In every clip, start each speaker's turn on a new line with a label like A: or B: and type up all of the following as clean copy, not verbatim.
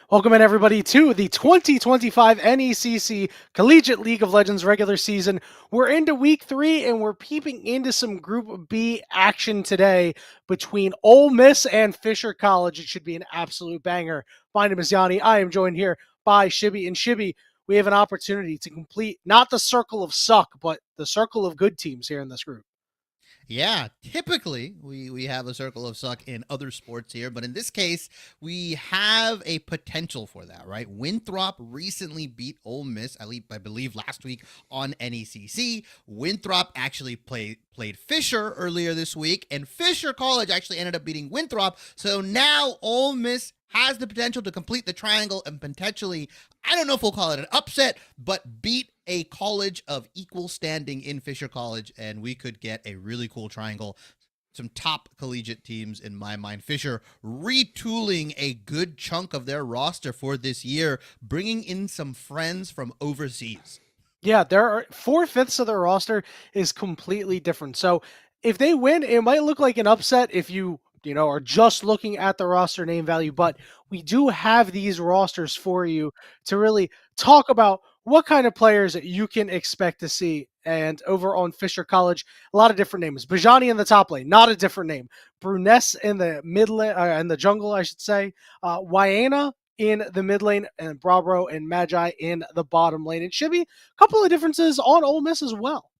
A: Welcome in everybody to the 2025 NECC Collegiate League of Legends regular season. We're into week 3 and we're peeping into some Group B action today between Ole Miss and Fisher College. It should be an absolute banger. My name is Yanni. I am joined here by Shibby. And Shibby, we have an opportunity to complete not the circle of suck, but the circle of good teams here in this group.
B: Yeah, typically we have a circle of suck in other sports here, but in this case, we have a potential for that, right? Winthrop recently beat Ole Miss, I believe last week on NECC. Winthrop actually played Fisher earlier this week, and Fisher College actually ended up beating Winthrop. So now Ole Miss has the potential to complete the triangle and potentially, I don't know if we'll call it an upset, but beat a college of equal standing in Fisher College, and we could get a really cool triangle. Some top collegiate teams in my mind. Fisher retooling a good chunk of their roster for this year, bringing in some friends from overseas.
A: Yeah, there are 4/5 of their roster is completely different. So if they win, it might look like an upset if you are just looking at the roster name value, but we do have these rosters for you to really talk about what kind of players that you can expect to see. And over on Fisher College, a lot of different names. Bajani in the top lane, not a different name. Bruness in the mid lane, in the jungle, I should say. Wayana in the mid lane, and Brabro and Magi in the bottom lane. It should be a couple of differences on Ole Miss as well.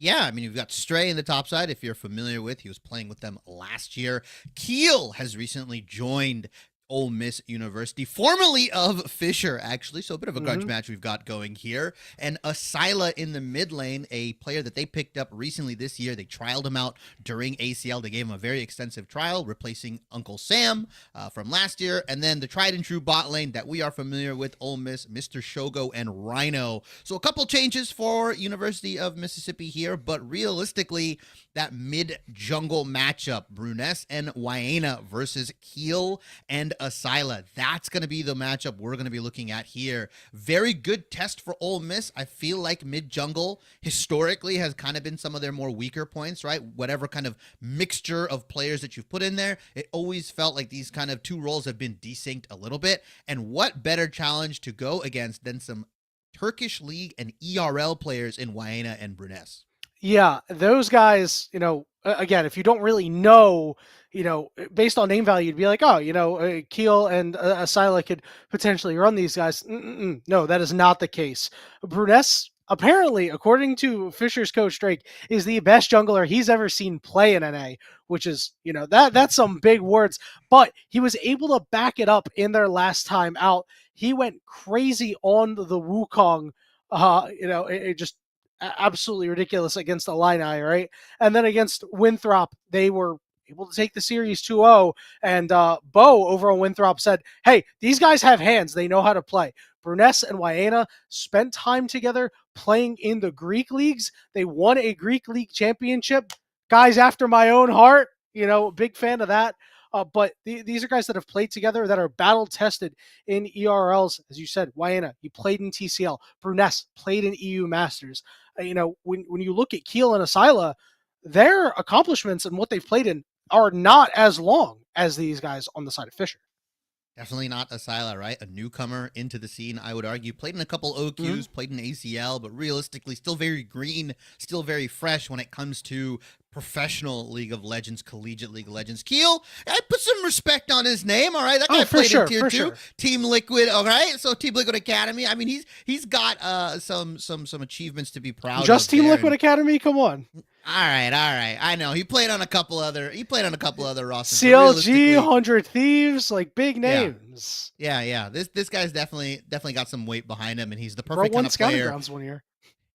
B: Yeah, I mean, you've got Stray in the top side, if you're familiar with. He was playing with them last year. Keel has recently joined Ole Miss University, formerly of Fisher, actually. So a bit of a grudge match we've got going here. And Asila in the mid lane, a player that they picked up recently this year. They trialed him out during ACL. They gave him a very extensive trial, replacing Uncle Sam from last year. And then the tried and true bot lane that we are familiar with, Ole Miss, Mr. Shogo and Rhino. So a couple changes for University of Mississippi here, but realistically, that mid-jungle matchup, Bruness and Wayana versus Keel and Asila. That's going to be the matchup we're going to be looking at here. Very good test for Ole Miss. I feel like mid-jungle historically has kind of been some of their more weaker points, right? Whatever kind of mixture of players that you've put in there, it always felt like these kind of two roles have been desynced a little bit. And what better challenge to go against than some Turkish League and ERL players in Wayana and Bruness?
A: Yeah, those guys, again, if you don't really know, based on name value, you'd be like, oh, Keel and Asila could potentially run these guys. No, that is not the case. Bruness, apparently, according to Fisher's coach Drake, is the best jungler he's ever seen play in NA, which is, that's some big words. But he was able to back it up in their last time out. He went crazy on the Wukong. It just absolutely ridiculous against the Illini, right? And then against Winthrop, they were able to take the series 2-0. And Bo over on Winthrop said, hey, these guys have hands. They know how to play. Bruness and Wayana spent time together playing in the Greek leagues. They won a Greek league championship. Guys after my own heart, big fan of that. But these are guys that have played together, that are battle tested in ERLs. As you said, Wayana, he played in TCL. Bruness played in EU Masters. When you look at Keel and Asila, their accomplishments and what they've played in are not as long as these guys on the side of Fisher.
B: Definitely not Asila, right? A newcomer into the scene, I would argue. Played in a couple OQs, played in ACL, but realistically, still very green, still very fresh when it comes to professional League of Legends, collegiate League of Legends. Keel, I put some respect on his name, all right? That guy played in Tier 2.
A: Sure.
B: Team Liquid, all right? So Team Liquid Academy. I mean, he's got some achievements to be proud of.
A: Just Team Liquid Academy? Come on.
B: All right. I know he played on a couple other rosters.
A: CLG, 100 Thieves, like big names.
B: Yeah. This guy's definitely got some weight behind him, and he's the perfect kind of
A: player.
B: Grounds
A: 1 year.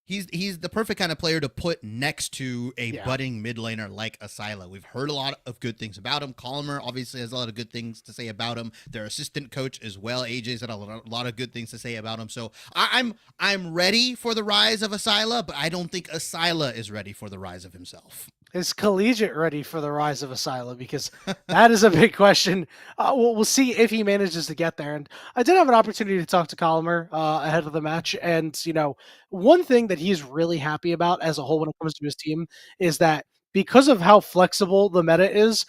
B: He's the perfect kind of player to put next to a budding mid laner like Asila. We've heard a lot of good things about him. Colmer obviously has a lot of good things to say about him. Their assistant coach as well, AJ's had a lot of good things to say about him. So I'm ready for the rise of Asila, but I don't think Asila is ready for the rise of himself.
A: Is collegiate ready for the rise of Asila? Because that is a big question. We'll see if he manages to get there. And I did have an opportunity to talk to Colmer ahead of the match. And, one thing that he's really happy about as a whole when it comes to his team is that because of how flexible the meta is,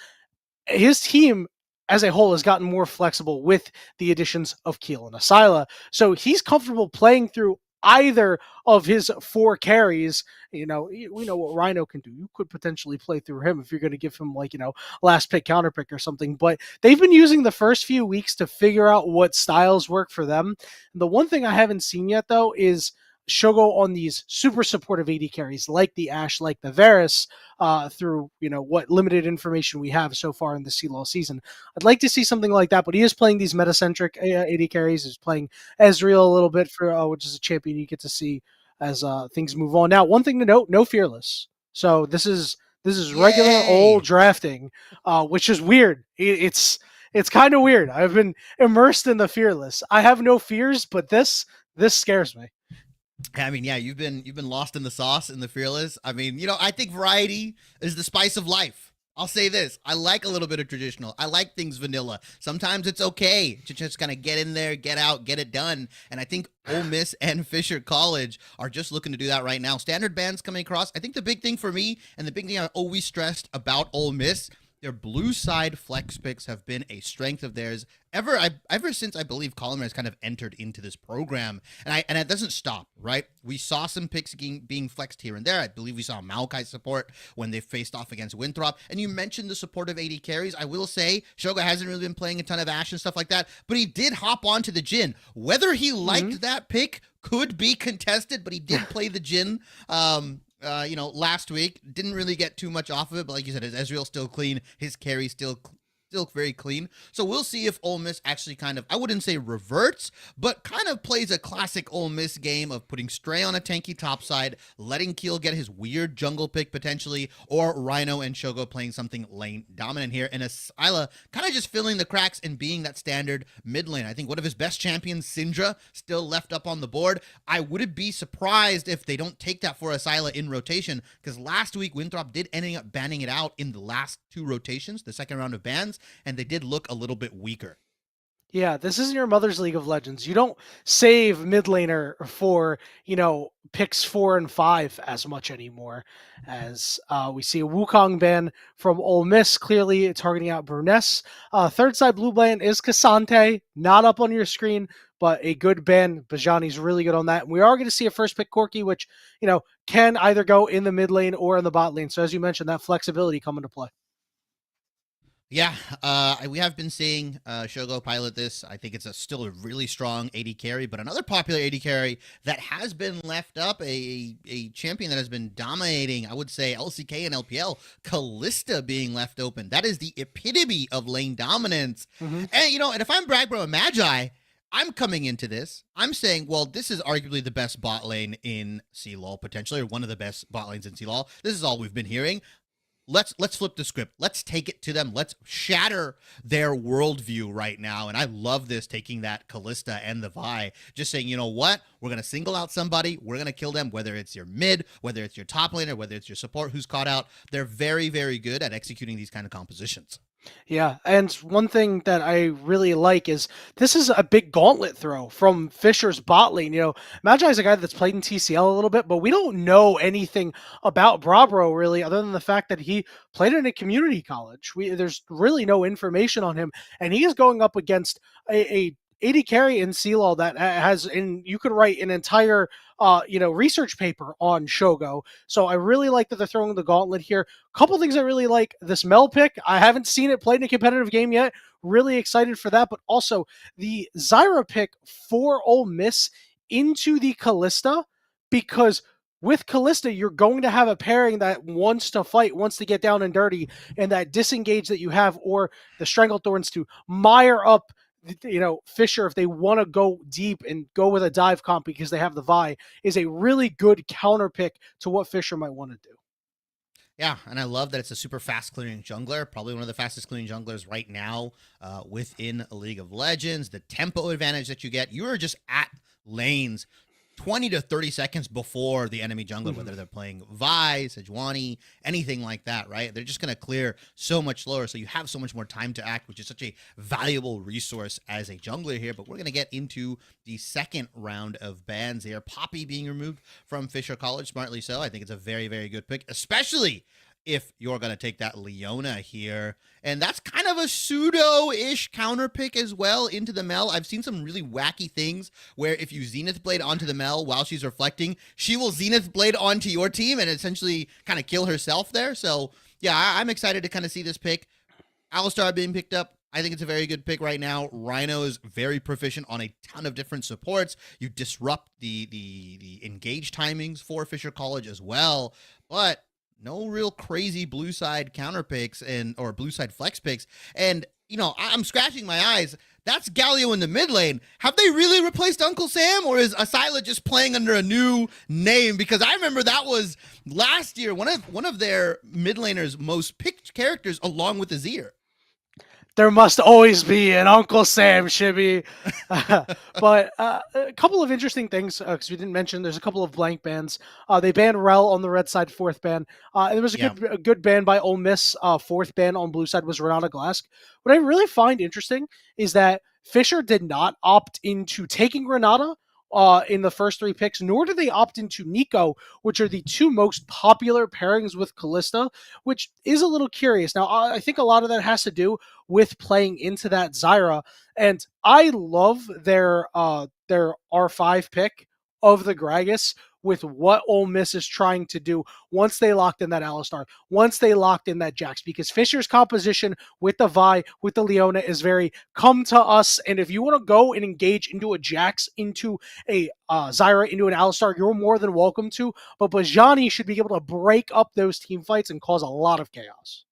A: his team as a whole has gotten more flexible with the additions of Keel and Asila. So he's comfortable playing through either of his four carries. We know what Rhino can do. You could potentially play through him if you're going to give him like, last pick, counter pick or something. But they've been using the first few weeks to figure out what styles work for them. The one thing I haven't seen yet, though, is Shogo on these super supportive AD carries like the Ashe, like the Varus, through what limited information we have so far in the CLOL season. I'd like to see something like that, but he is playing these meta-centric AD carries. He's playing Ezreal a little bit for which is a champion you get to see as things move on. Now, one thing to note: no Fearless. So this is regular old
B: Yay!
A: drafting, which is weird. It's kind of weird. I've been immersed in the Fearless. I have no fears, but this scares me.
B: I mean, yeah, you've been lost in the sauce in the Fearless. I mean, I think variety is the spice of life. I'll say this. I like a little bit of traditional. I like things vanilla. Sometimes it's okay to just kind of get in there, get out, get it done. And I think Ole Miss and Fisher College are just looking to do that right now. Standard bands coming across. I think the big thing for me and the big thing I always stressed about Ole Miss, their blue side flex picks have been a strength of theirs ever since I believe Collimer has kind of entered into this program, and it doesn't stop. Right, we saw some picks being flexed here and there. I believe we saw Maokai support when they faced off against Winthrop, and you mentioned the support of AD carries. I will say Shoga hasn't really been playing a ton of Ashe and stuff like that, but he did hop onto the Jhin. Whether he liked that pick could be contested, but he did play the Jhin. Last week didn't really get too much off of it, but like you said, his Ezreal still clean, his carry still very clean. So we'll see if Ole Miss actually kind of, I wouldn't say reverts, but kind of plays a classic Ole Miss game of putting Stray on a tanky top side, letting Keel get his weird jungle pick potentially, or Rhino and Shogo playing something lane dominant here, and Asila kind of just filling the cracks and being that standard mid lane. I think one of his best champions, Syndra, still left up on the board. I wouldn't be surprised if they don't take that for Asila in rotation, because last week Winthrop did end up banning it out in the last two rotations, the second round of bans, and they did look a little bit weaker.
A: Yeah, this isn't your mother's League of Legends. You don't save mid laner for, picks 4 and 5 as much anymore. As we see a Wukong ban from Ole Miss, clearly targeting out Bruness. Third side blue ban is Cassante, not up on your screen, but a good ban. Bajani's really good on that. And we are going to see a first pick Corki, which, can either go in the mid lane or in the bot lane. So as you mentioned, that flexibility come into play.
B: Yeah, we have been seeing Shogo pilot this. I think it's still a really strong AD carry, but another popular AD carry that has been left up, a champion that has been dominating, I would say, LCK and LPL, Kalista being left open. That is the epitome of lane dominance.
A: Mm-hmm.
B: And if I'm Bragbro and Magi, I'm coming into this. I'm saying, well, this is arguably the best bot lane in CLOL, potentially, or one of the best bot lanes in CLOL. This is all we've been hearing. Let's flip the script. Let's take it to them. Let's shatter their worldview right now. And I love this, taking that Kalista and the Vi, just saying, you know what? We're going to single out somebody. We're going to kill them, whether it's your mid, whether it's your top laner, whether it's your support who's caught out. They're very, very good at executing these kind of compositions.
A: Yeah, and one thing that I really like is this is a big gauntlet throw from Fisher's bot lane. Magi is a guy that's played in TCL a little bit, but we don't know anything about Brabro really, other than the fact that he played in a community college. There's really no information on him, and he is going up against a AD carry in CLOL that has, and you could write an entire research paper on Shogo. So I really like that they're throwing the gauntlet here. Couple things I really like: this Mel pick. I haven't seen it played in a competitive game yet. Really excited for that, but also the Zyra pick for Ole Miss into the Kalista, because with Kalista, you're going to have a pairing that wants to fight, wants to get down and dirty, and that disengage that you have, or the Stranglethorns to mire up Fisher, if they want to go deep and go with a dive comp because they have the Vi, is a really good counter pick to what Fisher might want to do.
B: Yeah, and I love that it's a super fast clearing jungler, probably one of the fastest clearing junglers right now within a League of Legends. The tempo advantage that you get, you are just at lanes 20 to 30 seconds before the enemy jungler, whether they're playing Vi, Sejuani, anything like that, right? They're just going to clear so much slower, so you have so much more time to act, which is such a valuable resource as a jungler here. But we're going to get into the second round of bans here. Poppy being removed from Fisher College, smartly so. I think it's a very, very good pick, especially if you're going to take that Leona here. And that's kind of a pseudo-ish counter pick as well into the Mel. I've seen some really wacky things where if you Zenith Blade onto the Mel while she's reflecting, she will Zenith Blade onto your team and essentially kind of kill herself there. So yeah, I'm excited to kind of see this pick. Alistar being picked up. I think it's a very good pick right now. Rhino is very proficient on a ton of different supports. You disrupt the engage timings for Fisher College as well, but no real crazy blue side counter picks or blue side flex picks. And I'm scratching my eyes. That's Galio in the mid lane. Have they really replaced Uncle Sam, or is Asila just playing under a new name? Because I remember that was last year one of their mid laners' most picked characters, along with Azir.
A: There must always be an Uncle Sam, Shibby. But a couple of interesting things, because we didn't mention, there's a couple of blank bans. They banned Rel on the red side, fourth ban. And there was a good ban by Ole Miss. Fourth ban on blue side was Renata Glask. What I really find interesting is that Fisher did not opt into taking Renata in the first three picks, nor did they opt into Nico, which are the two most popular pairings with Kalista, which is a little curious. Now, I think a lot of that has to do with playing into that Zyra, and I love their R5 pick of the Gragas with what Ole Miss is trying to do once they locked in that Alistar, once they locked in that Jax, because Fisher's composition with the Vi, with the Leona is very come to us, and if you want to go and engage into a Jax, into a Zyra, into an Alistar, you're more than welcome to, but Bajani should be able to break up those team fights and cause a lot of chaos.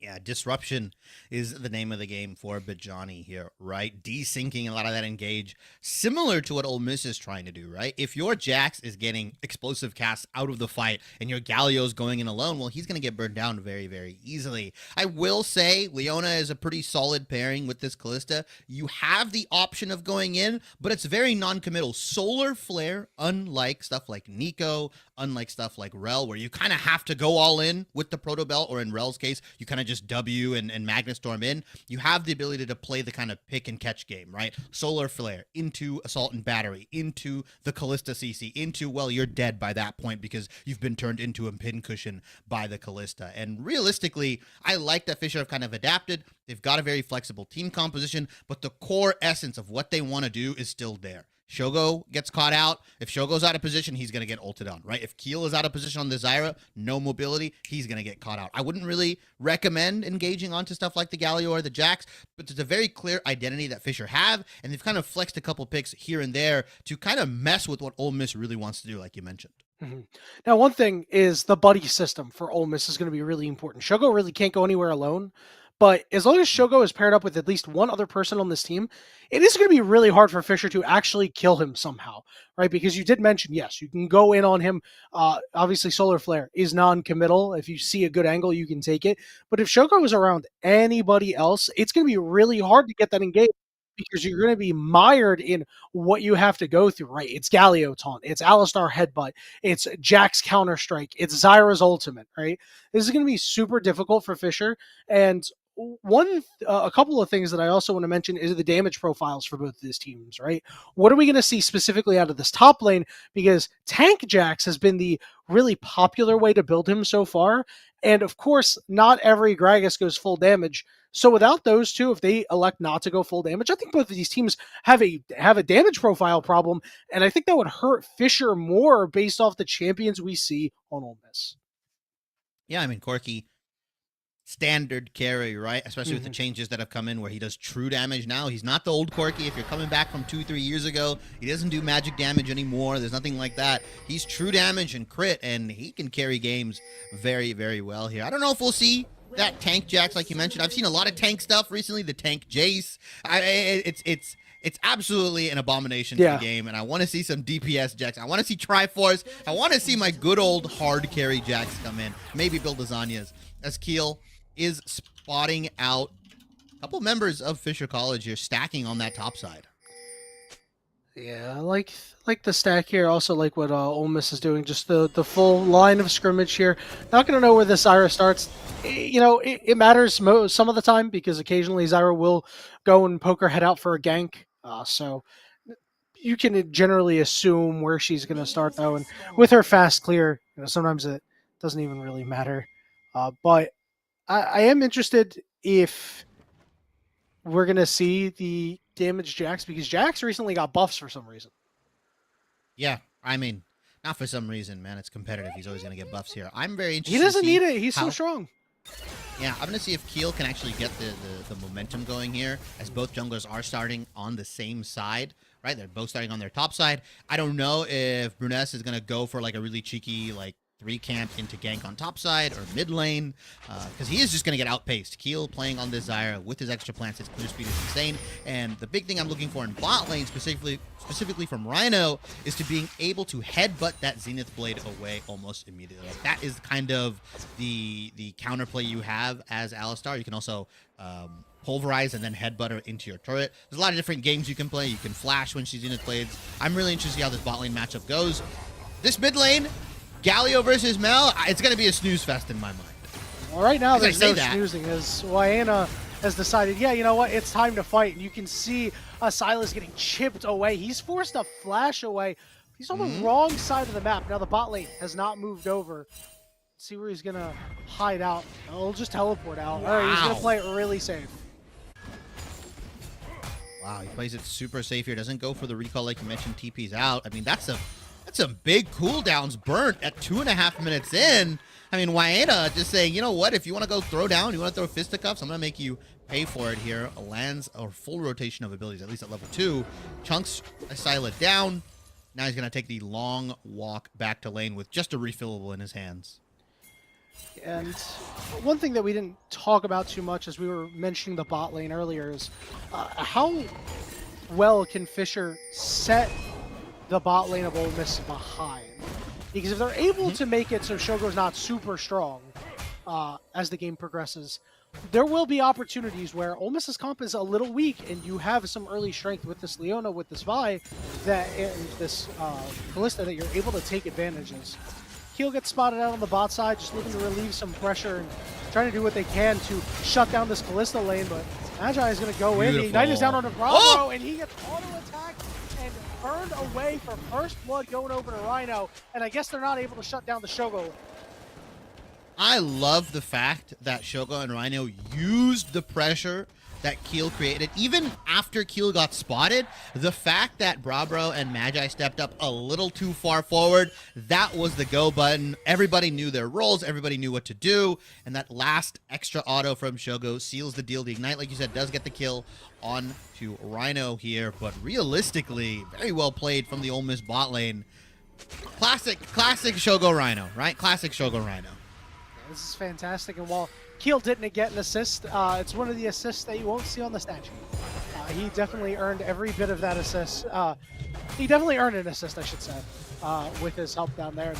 B: Yeah, disruption is the name of the game for Bajani here, right? Desyncing a lot of that engage, similar to what Ole Miss is trying to do, right? If your Jax is getting explosive casts out of the fight and your Galio's going in alone, well, he's going to get burned down very, very easily. I will say Leona is a pretty solid pairing with this Kalista. You have the option of going in, but it's very non-committal. Solar Flare, unlike stuff like Nico, unlike stuff like Rel, where you kind of have to go all in with the Proto Belt, or in Rel's case, you kind of just W and Magnustorm in. You have the ability to play the kind of pick and catch game, right? Solar Flare into Assault and Battery, into the Kalista CC, into, well, you're dead by that point because you've been turned into a pincushion by the Kalista. And realistically, I like that Fisher have kind of adapted. They've got a very flexible team composition, but the core essence of what they want to do is still there. Shogo gets caught out. If Shogo's out of position, he's going to get ulted on, right? If Keel is out of position on the Zyra, no mobility, he's going to get caught out. I wouldn't really recommend engaging onto stuff like the Galio or the Jax, but there's a very clear identity that Fisher have, and they've kind of flexed a couple picks here and there to kind of mess with what Ole Miss really wants to do, like you mentioned.
A: Mm-hmm. Now, one thing is the buddy system for Ole Miss is going to be really important. Shogo really can't go anywhere alone. But as long as Shogo is paired up with at least one other person on this team, it is going to be really hard for Fisher to actually kill him somehow, right? Because you did mention, yes, you can go in on him. Obviously, Solar Flare is non-committal. If you see a good angle, you can take it. But if Shogo is around anybody else, it's going to be really hard to get that engaged, because you're going to be mired in what you have to go through, right? It's Galio taunt, it's Alistar headbutt, it's Jax counter-strike, it's Zyra's ultimate, right? This is going to be super difficult for Fisher, and a couple of things that I also want to mention is the damage profiles for both of these teams, right? What are we going to see specifically out of this top lane? Because Tank Jax has been the really popular way to build him so far, and of course, not every Gragas goes full damage. So without those two, if they elect not to go full damage, I think both of these teams have a damage profile problem, and I think that would hurt Fisher more based off the champions we see on Ole Miss.
B: Yeah, I mean, Corki, standard carry, right? Especially with the changes that have come in where he does true damage now. He's not the old Corki. If you're coming back from 2-3 years ago, he doesn't do magic damage anymore. There's nothing like that. He's true damage and crit, and he can carry games very, very well here. I don't know if we'll see that tank Jax like you mentioned. I've seen a lot of tank stuff recently, the tank Jace. It's absolutely an abomination to the game, and I want to see some DPS Jax. I want to see Triforce. I want to see my good old hard carry Jax come in. Maybe build lasagnas. As Keel is spotting out a couple members of Fisher College here, stacking on that top side.
A: Yeah, I like the stack here. Also like what Ole Miss is doing, just the full line of scrimmage here. Not going to know where this Zyra starts. It matters some of the time, because occasionally Zyra will go and poke her head out for a gank. So you can generally assume where she's going to start, though. And with her fast clear, sometimes it doesn't even really matter. But I am interested if we're gonna see the damage Jax, because Jax recently got buffs for some reason.
B: Yeah, I mean, not for some reason, man. It's competitive. He's always going to get buffs here. I'm very
A: He
B: interested to
A: doesn't
B: see
A: need it. He's so
B: how.
A: strong.
B: Yeah, I'm going to see if Keel can actually get the momentum going here, as both junglers are starting on the same side, right? They're both starting on their top side. I don't know if Bruness is going to go for like a really cheeky, like, 3 camp into gank on top side or mid lane, because he is just going to get outpaced. Keel playing on this Zyra with his extra plants, his clear speed is insane, and the big thing I'm looking for in bot lane, specifically from Rhino, is to being able to headbutt that Zenith Blade away almost immediately. Like, that is kind of the counterplay you have as Alistar. You can also pulverize and then headbutt her into your turret. There's a lot of different games you can play. You can flash when she's Zenith Blades. I'm really interested to see how this bot lane matchup goes. This mid lane, Galio versus Mel, it's going to be a snooze fest in my mind.
A: Well, right now there's no
B: that,
A: snoozing, as Wayana has decided, yeah, you know what, it's time to fight. And you can see Silas getting chipped away. He's forced to flash away. He's on the wrong side of the map. Now the bot lane has not moved over. Let's see where he's going to hide out. He'll just teleport out.
B: Wow.
A: All right, he's going to play it really safe.
B: Wow, he plays it super safe here. Doesn't go for the recall like you mentioned. TP's out. I mean, that's some big cooldowns burnt at 2.5 minutes in. I mean, Wayana just saying, you know what? If you want to go throw down, you want to throw fisticuffs, I'm going to make you pay for it here. Lands a full rotation of abilities, at least at level 2. Chunks Syla down. Now he's going to take the long walk back to lane with just a refillable in his hands.
A: And one thing that we didn't talk about too much as we were mentioning the bot lane earlier is how well can Fisher set the bot lane of Ole Miss behind? Because if they're able to make it so Shogo's not super strong as the game progresses, there will be opportunities where Ole Miss's comp is a little weak and you have some early strength with this Leona, with this Vi, and this Kalista that you're able to take advantages. Keel gets spotted out on the bot side, just looking to relieve some pressure and trying to do what they can to shut down this Kalista lane, but Magi is going to go in. The Ignite is down on the Bravo, and he gets auto-attacked and burned away for first blood going over to Rhino, and I guess they're not able to shut down the Shogo.
B: I love the fact that Shogo and Rhino used the pressure that Keel created. Even after Keel got spotted, the fact that Brabro and Magi stepped up a little too far forward, that was the go button. Everybody knew their roles, everybody knew what to do, and that last extra auto from Shogo seals the deal. The Ignite, like you said, does get the kill on to Rhino here, but realistically, very well played from the Ole Miss bot lane. Classic Shogo Rhino, right? Classic Shogo Rhino.
A: This is fantastic, and while Keel didn't get an assist, it's one of the assists that you won't see on the stat sheet. He definitely earned every bit of that assist. He definitely earned an assist, I should say, with his help down there.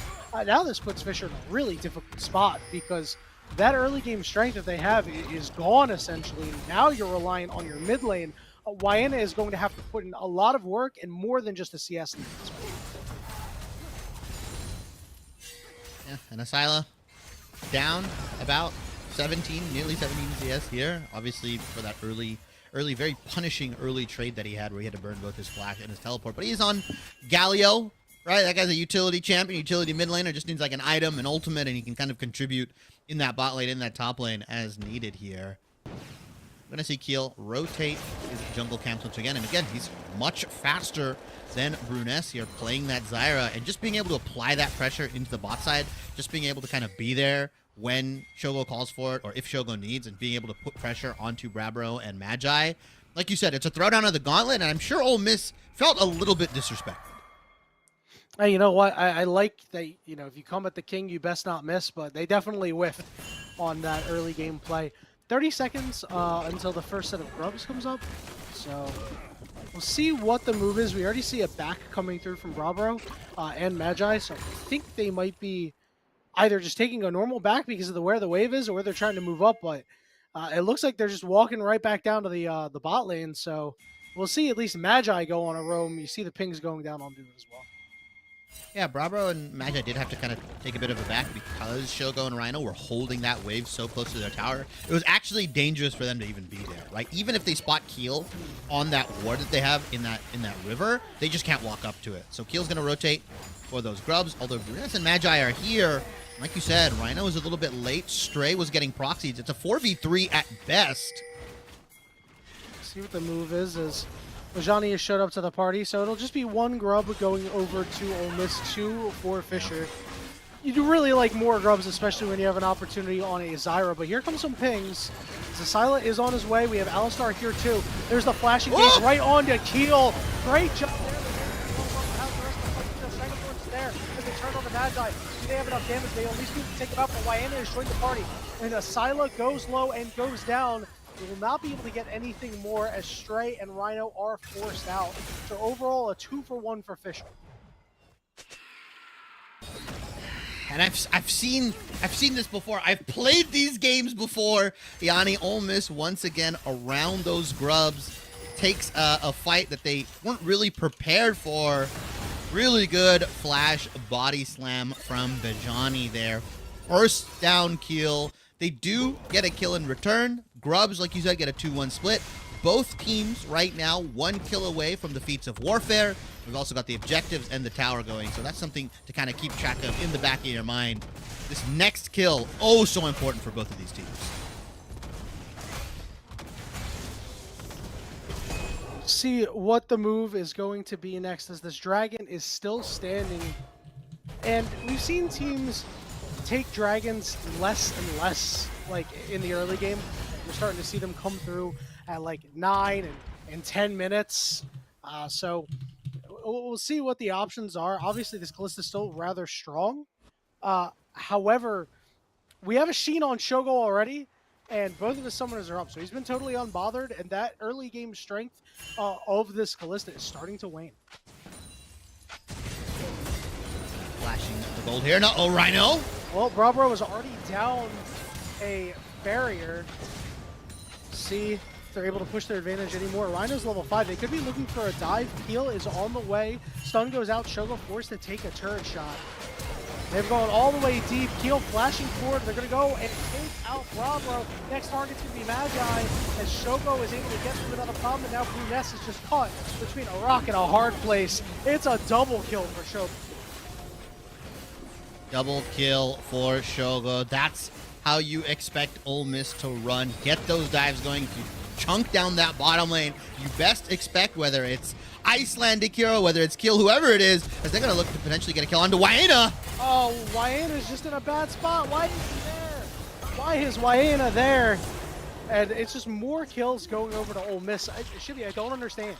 A: Now this puts Fisher in a really difficult spot because that early game strength that they have is gone, essentially. Now you're relying on your mid lane. Wayana is going to have to put in a lot of work and more than just a CS lead.
B: Yeah, and Asyla down about 17, nearly 17 CS here. Obviously for that early, very punishing early trade that he had where he had to burn both his flash and his teleport. But he's on Galio, right? That guy's a utility champion, utility mid laner, just needs like an item, an ultimate, and he can kind of contribute in that bot lane, in that top lane as needed here. We're going to see Keel rotate his jungle camps once again. And again, he's much faster than Bruness here, playing that Zyra and just being able to apply that pressure into the bot side, just being able to kind of be there when Shogo calls for it or if Shogo needs, and being able to put pressure onto Brabro and Magi. Like you said, it's a throwdown of the gauntlet, and I'm sure Ole Miss felt a little bit disrespected.
A: Hey, you know what? I like that, you know, if you come at the king, you best not miss, but they definitely whiffed on that early game play. 30 seconds until the first set of grubs comes up, so we'll see what the move is. We already see a back coming through from Brabro and Magi, so I think they might be either just taking a normal back because of where the wave is, or they're trying to move up, but it looks like they're just walking right back down to the bot lane, so we'll see at least Magi go on a roam. You see the pings going down on Doom as well.
B: Yeah, Brabro and Magi did have to kind of take a bit of a back because Shogo and Rhino were holding that wave so close to their tower. It was actually dangerous for them to even be there, right? Even if they spot Keel on that ward that they have in that river, they just can't walk up to it. So Keel's going to rotate for those grubs, although Bruness and Magi are here. Like you said, Rhino was a little bit late. Stray was getting proxies. It's a 4v3 at best.
A: See what the move is Bajani has showed up to the party, so it'll just be one grub going over to Ole Miss, 2 for Fisher. You do really like more grubs, especially when you have an opportunity on a Zyra, but here comes some pings. Zasila is on his way. We have Alistar here too. There's the flashing gaze right on to Keel. Great job there. As they turn on the Magi. Do they have enough damage? They at least need to take him out, but Wayana is joined the party. And Asila goes low and goes down. We will not be able to get anything more as Stray and Rhino are forced out. So overall, a 2-for-1 for Fisher.
B: And I've seen this before. I've played these games before. Yanni, Ole Miss once again around those grubs takes a fight that they weren't really prepared for. Really good flash body slam from Bajani there. First down kill. They do get a kill in return. Grubs, like you said, get a 2-1 split. Both teams right now 1 kill away from the feats of warfare. We've also got the objectives and the tower going, so that's something to kind of keep track of in the back of your mind. This next kill, oh so important for both of these teams.
A: See what the move is going to be next, as this dragon is still standing. And we've seen teams take dragons less and less, like in the early game. We're starting to see them come through at like 9 and 10 minutes. So we'll see what the options are. Obviously, this list is still rather strong. However, we have a Sheen on Shogo already, and both of his summoners are up. So he's been totally unbothered, and that early game strength of this Callista is starting to wane.
B: Flashing the gold here. No, oh, Rhino.
A: Well, Brabro is already down a barrier. See if they're able to push their advantage anymore. Rhino's level 5. They could be looking for a dive. Peel is on the way. Stun goes out. Shogo forced to take a turret shot. They've gone all the way deep. Keel flashing forward. They're going to go and take out Brabro. Next target's going to be Magi, as Shogo is able to get through without a problem. And now Bruness is just caught between a rock and a hard place. It's a double kill for Shogo.
B: Double kill for Shogo. That's how you expect Ole Miss to run. Get those dives going. If you chunk down that bottom lane, you best expect, whether it's Icelandic hero, whether it's Kill, whoever it is, as they're going to look to potentially get a kill onto Wayana.
A: Oh, Wayana's just in a bad spot. Why is he there? Why is Wayana there? And it's just more kills going over to Ole Miss. Shibby, I don't understand.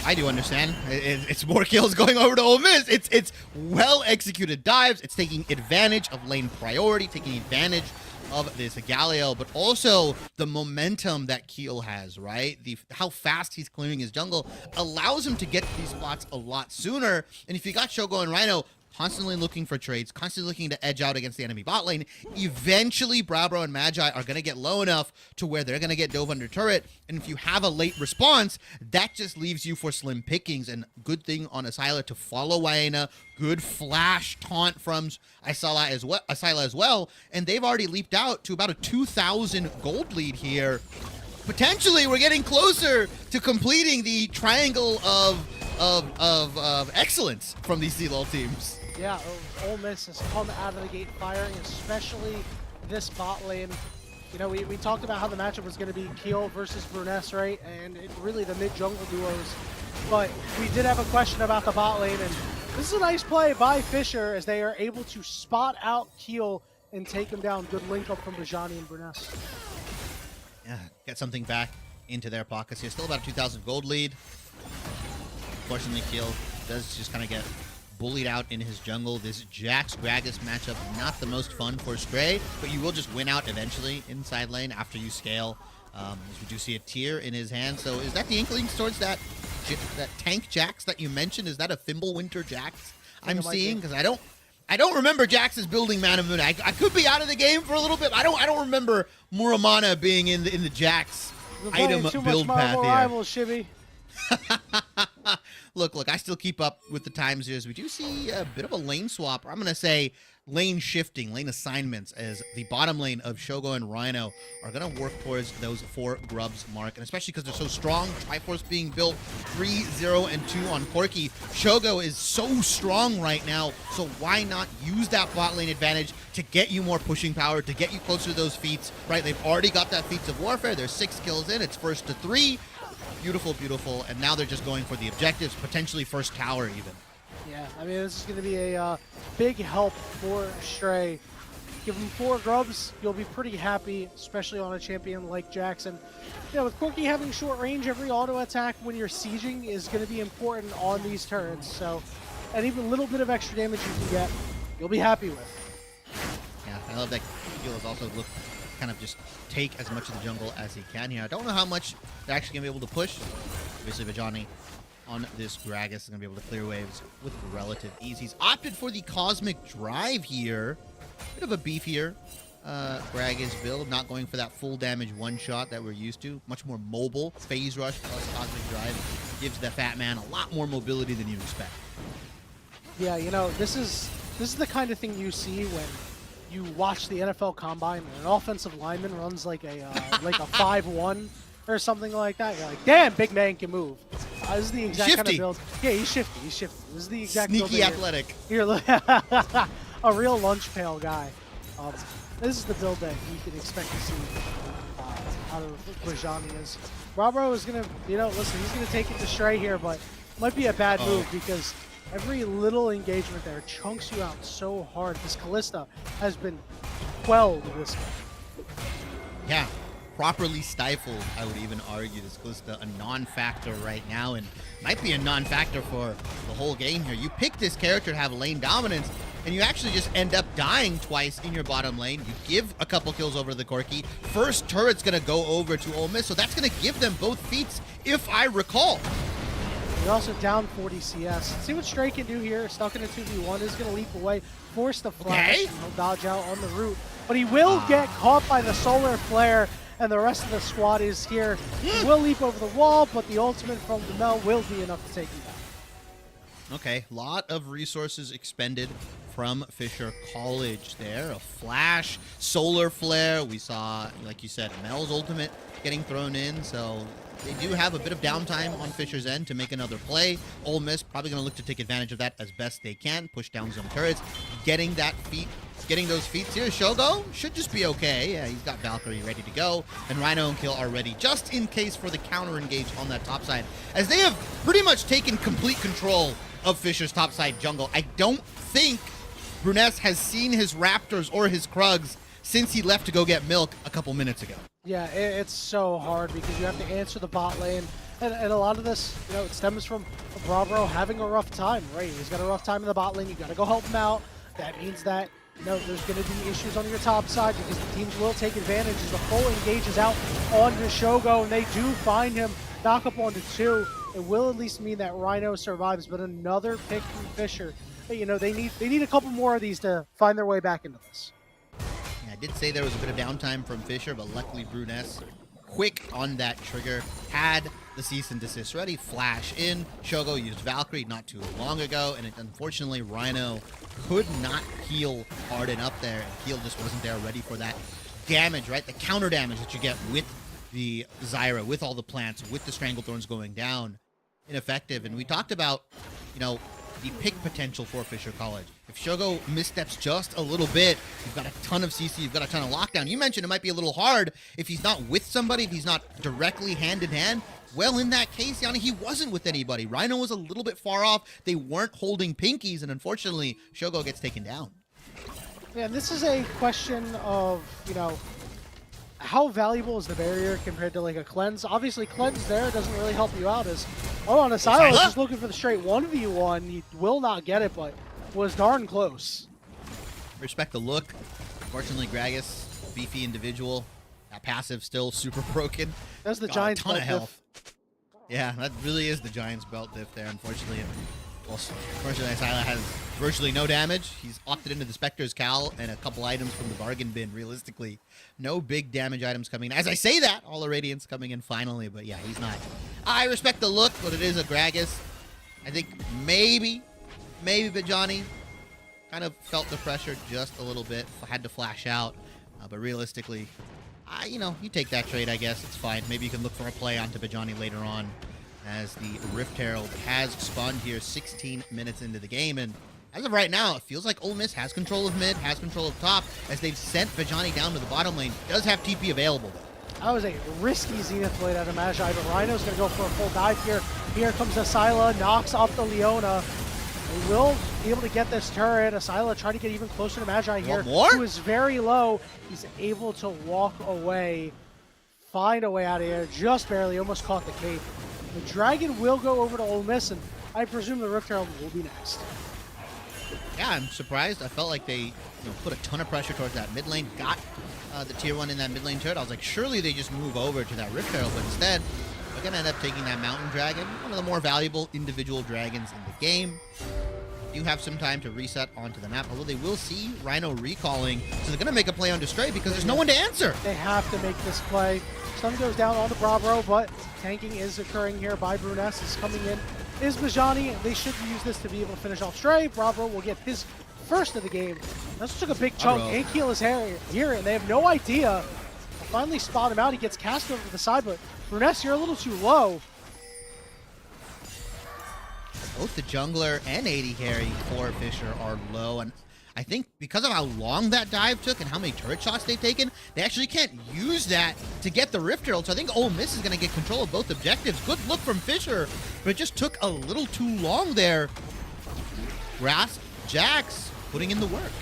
B: I do understand. It's more kills going over to Ole Miss. It's well executed dives. It's taking advantage of lane priority, taking advantage of this Galileo, but also the momentum that Keel has, right? How fast he's clearing his jungle allows him to get to these spots a lot sooner. And if you got Shogo and Rhino constantly looking for trades, constantly looking to edge out against the enemy bot lane, eventually Brabro and Magi are going to get low enough to where they're going to get dove under turret. And if you have a late response, that just leaves you for slim pickings. And good thing on Asila to follow Wayana. Good flash taunt from Asila as well. And they've already leaped out to about a 2,000 gold lead here. Potentially, we're getting closer to completing the triangle of excellence from these CLOL teams.
A: Yeah, Ole Miss has come out of the gate firing, especially this bot lane. You know, we talked about how the matchup was going to be Keel versus Bruness, right? And really the mid-jungle duos. But we did have a question about the bot lane, and this is a nice play by Fisher as they are able to spot out Keel and take him down. Good link up from Bajani and Bruness.
B: Yeah, get something back into their pockets here. Still about a 2,000 gold lead. Unfortunately, Keel does just kind of get bullied out in his jungle. This Jax Gragas matchup, not the most fun for Stray, but you will just win out eventually inside lane after you scale. As we do see a tier in his hand. So is that the inklings towards that tank Jax that you mentioned? Is that a Thimblewinter Jax I'm seeing? Because I don't remember Jax's building Mana Moon. I could be out of the game for a little bit. I don't remember Muramana being in the Jax item build path here.
A: Rival, Shibby.
B: Look, I still keep up with the times here as we do see a bit of a lane swap. Or I'm going to say lane shifting, lane assignments, as the bottom lane of Shogo and Rhino are going to work towards those 4 grubs mark. And especially because they're so strong, Triforce being built 3, 0, and 2 on Corki. Shogo is so strong right now, so why not use that bot lane advantage to get you more pushing power, to get you closer to those feats, right? They've already got that feats of warfare. They're 6 kills in. It's first to 3. Beautiful, beautiful. And now they're just going for the objectives, potentially first tower even.
A: Yeah, I mean, this is going to be a big help for Stray. Give him 4 grubs, you'll be pretty happy, especially on a champion like Jackson. You know, with Corki having short range, every auto attack when you're sieging is going to be important on these turrets. So, and even a little bit of extra damage you can get, you'll be happy with.
B: Yeah, I love that Keel has also looked kind of just take as much of the jungle as he can here. I don't know how much they're actually going to be able to push. Obviously, Vajani on this Gragas is going to be able to clear waves with relative ease. He's opted for the Cosmic Drive here. Bit of a beefier Gragas build, not going for that full damage one-shot that we're used to. Much more mobile. Phase Rush plus Cosmic Drive gives the Fat Man a lot more mobility than you expect.
A: Yeah, you know, this is the kind of thing you see when you watch the NFL Combine and an offensive lineman runs like a 5-1 or something like that. You're like, damn, big man can move. This is the exact kind of build. Yeah, he's shifty. He's shifty. This is the exact build.
B: Sneaky athletic.
A: You're a real lunch pail guy. This is the build that you can expect to see out of Vajani. Is Robro is gonna, listen, he's gonna take it to Stray here, but might be a bad move because every little engagement there chunks you out so hard. This Callista has been quelled this game.
B: Yeah, properly stifled, I would even argue. This Callista a non-factor right now, and might be a non-factor for the whole game here. You pick this character to have lane dominance, and you actually just end up dying twice in your bottom lane. You give a couple kills over to the Corki. First turret's going to go over to Ole Miss, so that's going to give them both feats, if I recall.
A: You're also down 40 CS. See what Stray can do here. Stuck in a 2v1. Is going to leap away, force the flash.
B: Okay.
A: He'll dodge out on the route. But he will get caught by the solar flare, and the rest of the squad is here. He will leap over the wall, but the ultimate from the Mel will be enough to take him down.
B: Okay, lot of resources expended from Fisher College there. A flash, solar flare. We saw, like you said, Mel's ultimate getting thrown in, so they do have a bit of downtime on Fisher's end to make another play. Ole Miss probably going to look to take advantage of that as best they can. Push down some turrets, getting those feats here. Shogo should just be okay. Yeah, he's got Valkyrie ready to go, and Rhino and Kill are ready just in case for the counter engage on that top side, as they have pretty much taken complete control of Fisher's topside jungle. I don't think Bruness has seen his Raptors or his Krugs since he left to go get milk a couple minutes ago.
A: Yeah, it's so hard because you have to answer the bot lane. And a lot of this, it stems from Bravo having a rough time, right? He's got a rough time in the bot lane. You got to go help him out. That means that, there's going to be issues on your top side because the teams will take advantage as the full engage is out onto Shogo, and they do find him, knock up onto 2. It will at least mean that Rhino survives, but another pick from Fisher. They need a couple more of these to find their way back into this.
B: Yeah, I did say there was a bit of downtime from Fisher, but luckily Bruness, quick on that trigger, had the cease and desist ready. Flash in. Shogo used Valkyrie not too long ago, and unfortunately Rhino could not heal hard enough there, and Keel just wasn't there ready for that damage, right? The counter damage that you get with the Zyra, with all the plants, with the Stranglethorns going down. Ineffective. And we talked about, the pick potential for Fisher College. If Shogo missteps just a little bit, you've got a ton of CC, you've got a ton of lockdown. You mentioned it might be a little hard if he's not with somebody, if he's not directly hand in hand. Well, in that case, Yanni, he wasn't with anybody. Rhino was a little bit far off. They weren't holding pinkies, and unfortunately, Shogo gets taken down.
A: Yeah, and this is a question of, how valuable is the barrier compared to like a cleanse? Obviously, cleanse there doesn't really help you out. On Asylum is just looking for the straight 1v1. He will not get it, but was darn close.
B: Respect the look. Unfortunately, Gragas, beefy individual, that passive still super broken.
A: That's the Giants'
B: ton of health. Yeah, that really is the Giants' belt diff there. Unfortunately, Asylum has virtually no damage. He's opted into the Spectre's Cowl and a couple items from the bargain bin. Realistically, no big damage items coming in. As I say that, all the Radiance coming in finally, but yeah, he's not. I respect the look, but it is a Gragas. I think maybe Bajani kind of felt the pressure just a little bit, had to flash out, but realistically, you know, you take that trade, I guess, it's fine. Maybe you can look for a play onto Bajani later on, as the Rift Herald has spawned here 16 minutes into the game, and as of right now, it feels like Ole Miss has control of mid, has control of top, as they've sent Bajani down to the bottom lane. Does have TP available, though.
A: That was a risky Zenith blade out of Magi, but Rhino's going to go for a full dive here. Here comes Asila, knocks off the Leona. They will be able to get this turret. Asila trying to get even closer to Magi here, who is very low. He's able to walk away, find a way out of here, just barely, almost caught the cape. The Dragon will go over to Ole Miss, and I presume the Rift Herald will be next.
B: Yeah, I'm surprised. I felt like they put a ton of pressure towards that mid lane, got the tier 1 in that mid lane turret. I was like, surely they just move over to that Rift Herald, but instead, they're going to end up taking that Mountain Dragon, one of the more valuable individual dragons in the game. You have some time to reset onto the map, although they will see Rhino recalling, so they're going to make a play on Stray because there's no one to answer.
A: They have to make this play. Stun goes down on the Bravo, but tanking is occurring here by Bruness. Is coming in is Bajani. They should use this to be able to finish off Stray. Bravo will get his first of the game. This took a big chunk. Ankiel is here, and they have no idea. They'll finally spot him out. He gets cast over to the side, but Bruness, you're a little too low.
B: Both the jungler and AD carry for Fisher are low, and I think because of how long that dive took and how many turret shots they've taken, they actually can't use that to get the Rift Herald. So I think Ole Miss is going to get control of both objectives. Good look from Fisher, but it just took a little too long there. Grasp, Jax putting in the work.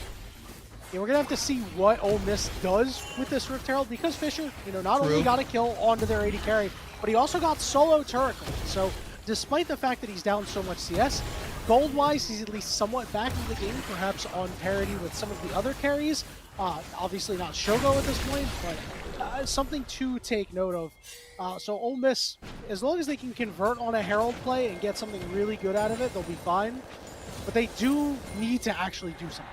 A: Yeah, we're going to have to see what Ole Miss does with this Rift Herald, because Fisher, not only got a kill onto their AD carry, but he also got solo turret gold. So despite the fact that he's down so much CS, gold-wise, he's at least somewhat back in the game, perhaps on parity with some of the other carries. Obviously not Shogo at this point, but something to take note of. So Ole Miss, as long as they can convert on a Herald play and get something really good out of it, they'll be fine. But they do need to actually do something.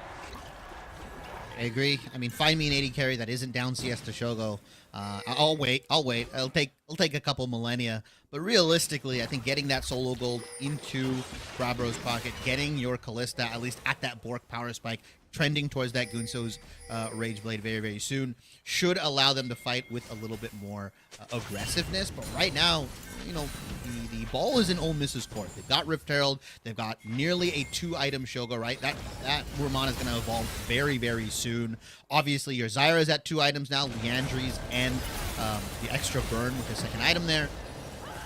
B: I agree. I mean, find me an AD carry that isn't down CS to Shogo. I'll wait. It'll take a couple millennia. But realistically, I think getting that solo gold into Brabro's pocket, getting your Kalista at least at that Bork power spike, trending towards that Gunso's Rage Blade very, very soon, should allow them to fight with a little bit more aggressiveness. But right now, the ball is in Ole Miss's court. They've got Rift Herald. They've got nearly a 2-item Shogo, right? That Ramon is going to evolve very, very soon. Obviously, your Zyra is at 2 items now, Leandries and the extra burn with the second item there.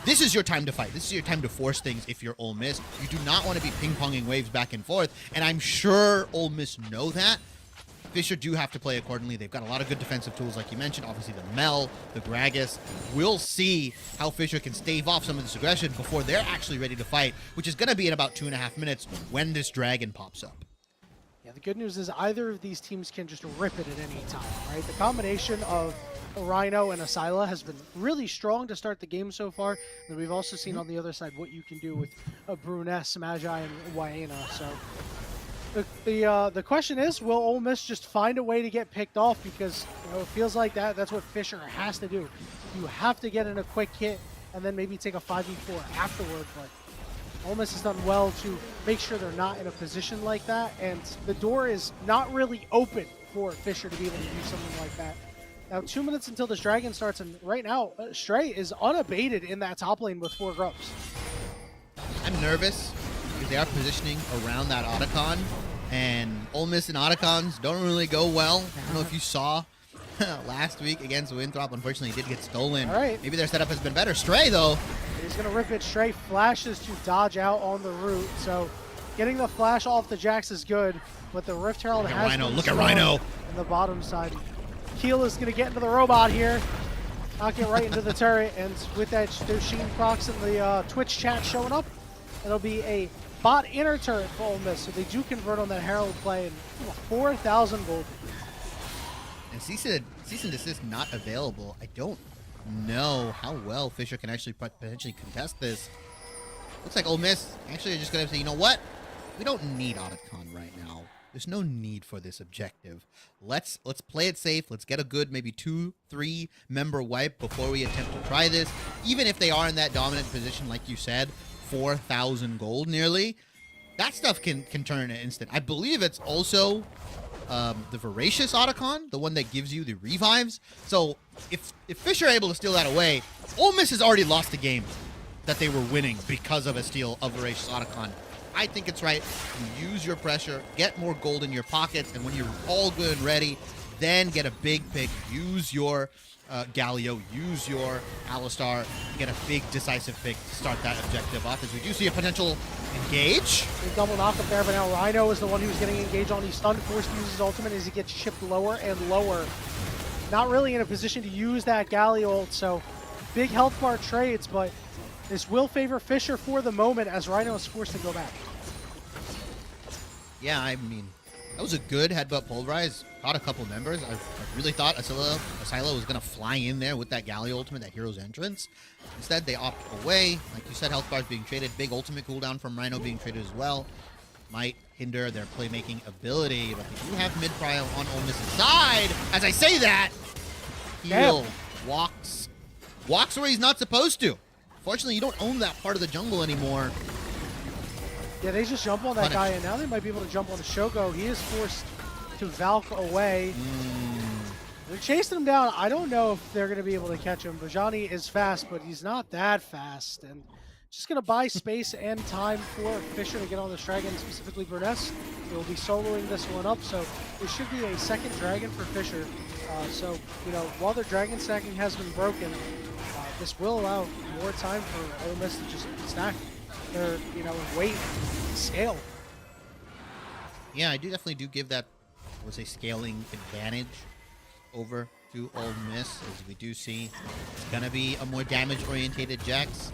B: This is your time to fight. This is your time to force things if you're Ole Miss. You do not want to be ping-ponging waves back and forth, and I'm sure Ole Miss know that. Fisher do have to play accordingly. They've got a lot of good defensive tools, like you mentioned. Obviously, the Mel, the Gragas. We'll see how Fisher can stave off some of this aggression before they're actually ready to fight, which is going to be in about 2.5 minutes when this dragon pops up.
A: Yeah, the good news is either of these teams can just rip it at any time, right? The combination of Rhino and Asila has been really strong to start the game so far. And we've also seen on the other side what you can do with Bruness, Magi, and Waena. So the question is, will Ole Miss just find a way to get picked off? Because it feels like that's what Fisher has to do. You have to get in a quick hit and then maybe take a 5v4 afterward. But Ole Miss has done well to make sure they're not in a position like that, and the door is not really open for Fisher to be able to do something like that. Now, 2 minutes until this dragon starts, and right now, Stray is unabated in that top lane with 4 grubs.
B: I'm nervous because they are positioning around that Otacon, and Ole Miss and Otacons don't really go well. I don't know if you saw last week against Winthrop. Unfortunately, he did get stolen.
A: All right.
B: Maybe their setup has been better. Stray, though.
A: He's going to rip it. Stray flashes to dodge out on the route, so getting the flash off the Jax is good, but the Rift Herald has
B: Rhino. Look at Rhino
A: on the bottom side. Keel is going to get into the robot here, knock it right into the turret, and with that Sheen procs in the Twitch chat showing up, it'll be a bot inner turret for Ole Miss, so they do convert on that Herald play, and 4,000 gold.
B: And cease and desist not available. I don't know how well Fisher can actually potentially contest this. Looks like Ole Miss actually are just going to say, you know what? We don't need Otacon right now. There's no need for this objective. Let's play it safe. Let's get a good maybe 2-3 member wipe before we attempt to try this. Even if they are in that dominant position, like you said, 4,000 gold nearly. That stuff can turn in an instant. I believe it's also the Voracious Otacon, the one that gives you the revives. So if Fish are able to steal that away, Ole Miss has already lost the game that they were winning because of a steal of Voracious Otacon. I think it's right. You use your pressure, get more gold in your pockets, and when you're all good and ready, then get a big pick. Use your Galio, use your Alistar, get a big decisive pick to start that objective off, as we do see a potential engage.
A: Big double knock up there, but now Rhino is the one who's getting engaged on. He's stunned, forced to use his ultimate as he gets shipped lower and lower. Not really in a position to use that Galio ult, so big health bar trades, but this will favor Fisher for the moment as Rhino is forced to go back.
B: Yeah, I mean, that was a good headbutt pulverize. Caught a couple members. I really thought Asilo was going to fly in there with that Galio ultimate, that hero's entrance. Instead, they opt away. Like you said, health bars being traded. Big ultimate cooldown from Rhino being traded as well. Might hinder their playmaking ability, but they do have mid-prio on Ole Miss's side. As I say that, Heel walks where he's not supposed to. Fortunately, you don't own that part of the jungle anymore.
A: Yeah, they just jump on that guy, and now they might be able to jump on the Shogo. He is forced to Valk away. They're chasing him down. I don't know if they're going to be able to catch him. Bajani is fast, but he's not that fast. And just going to buy space and time for Fisher to get on this dragon, specifically Burness. He'll be soloing this one up, so it should be a second dragon for Fisher. So, you know, while their dragon stacking has been broken, this will allow more time for Ole Miss to just stack their, you know, weight and scale.
B: Yeah, I definitely give that, was a scaling advantage over to Ole Miss, as we do see it's going to be a more damage-orientated Jax.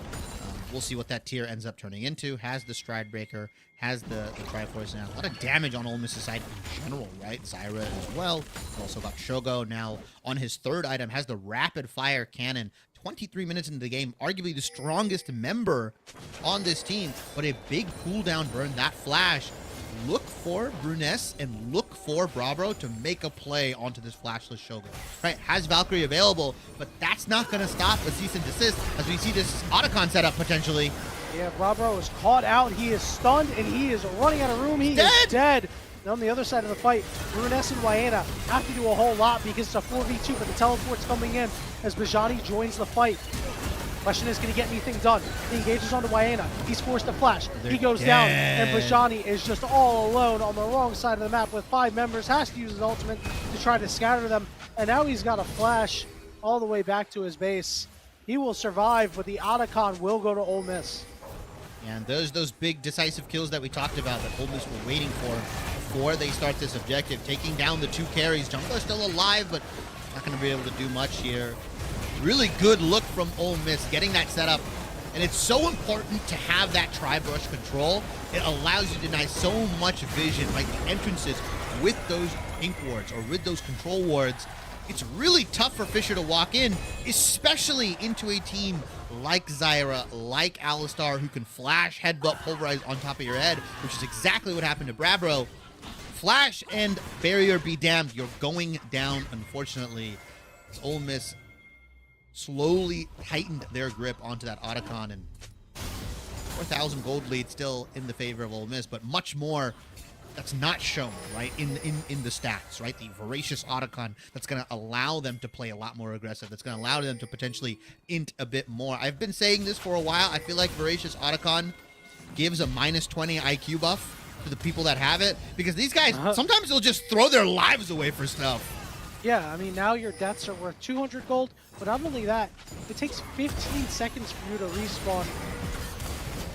B: We'll see what that tier ends up turning into. Has the Stride Breaker, has the Triforce now. A lot of damage on Ole Miss's side in general, right? Zyra as well. Also got Shogo now on his third item, has the Rapid Fire Cannon. 23 minutes into the game, arguably the strongest member on this team, but a big cooldown burn. That flash. Look for Bruness and look for Brabro to make a play onto this flashless Shogun. Right, has Valkyrie available, but that's not going to stop a cease and desist as we see this Otacon setup potentially.
A: Yeah, Brabro is caught out. He is stunned and he is running out of room. He is dead. And on the other side of the fight, Bruness and Wayana have to do a whole lot because it's a 4v2, but the teleport's coming in as Bajani joins the fight. Question is, can he get anything done? He engages onto Wayana. He's forced to flash. He goes down, and Bajani is just all alone on the wrong side of the map with 5 members. Has to use his ultimate to try to scatter them, and now he's got a flash all the way back to his base. He will survive, but the Otacon will go to Ole Miss.
B: And those big decisive kills that we talked about that Ole Miss were waiting for before they start this objective, taking down the 2 carries. Jungler's still alive, but not going to be able to do much here. Really good look from Ole Miss, getting that set up. And it's so important to have that tri-brush control. It allows you to deny so much vision, like the entrances with those ink wards or with those control wards. It's really tough for Fisher to walk in, especially into a team like Zyra, like Alistar, who can flash, headbutt, pulverize on top of your head, which is exactly what happened to Brabro. Flash and barrier be damned. You're going down, unfortunately. Ole Miss slowly tightened their grip onto that Otacon, and 4,000 gold lead still in the favor of Ole Miss, but much more that's not shown, right, in the stats, right? The Voracious Otacon that's going to allow them to play a lot more aggressive, that's going to allow them to potentially int a bit more. I've been saying this for a while. I feel like Voracious Otacon gives a -20 IQ buff to the people that have it, because these guys, sometimes they'll just throw their lives away for stuff.
A: Yeah, I mean, now your deaths are worth 200 gold, but not only that, it takes 15 seconds for you to respawn.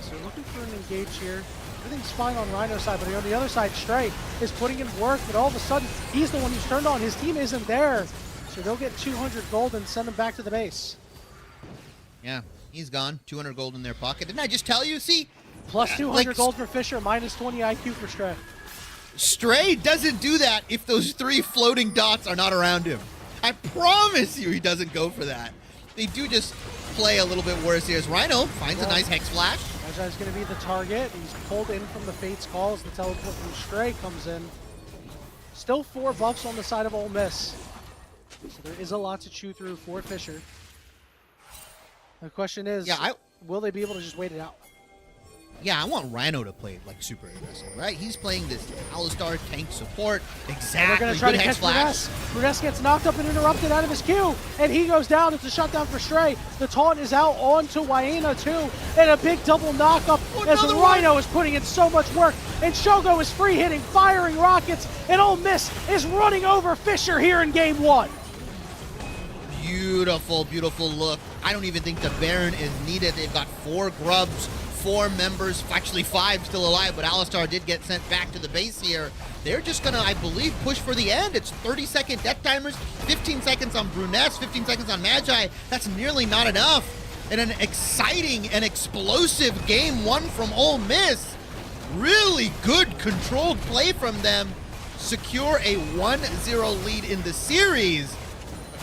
A: So looking for an engage here. Everything's fine on Rhino's side, but on the other side, Stray is putting in work, but all of a sudden, he's the one who's turned on. His team isn't there, so they'll get 200 gold and send him back to the base.
B: Yeah, he's gone. 200 gold in their pocket. Didn't I just tell you? See?
A: Plus 200 gold for Fisher, -20 IQ for Stray.
B: Stray doesn't do that if those 3 floating dots are not around him. I promise you he doesn't go for that. They do just play a little bit worse here as Rhino finds a nice Hex Flash.
A: Ajay's going to be the target. He's pulled in from the Fate's Call as the teleport from Stray comes in. Still 4 buffs on the side of Ole Miss. So there is a lot to chew through for Fisher. The question is, will they be able to just wait it out?
B: Yeah, I want Rhino to play like super aggressive, right? He's playing this Alistar tank support.
A: And
B: Exactly.
A: they're going to try to
B: Good
A: catch
B: Hex Flash.
A: Bruness. Bruness gets knocked up and interrupted out of his Q, and he goes down. It's a shutdown for Stray. The taunt is out onto Waena too, and a big double knockup as Rhino is putting in so much work, and Shogo is free hitting, firing rockets, and Ole Miss is running over Fisher here in game one.
B: Beautiful, beautiful look. I don't even think the Baron is needed. They've got 4 grubs, 4 members, actually 5 still alive, but Alistar did get sent back to the base here. They're just gonna, I believe, push for the end. It's 30-second death timers, 15 seconds on Bruness, 15 seconds on Magi. That's nearly not enough. And an exciting and explosive game one from Ole Miss. Really good controlled play from them. Secure a 1-0 lead in the series.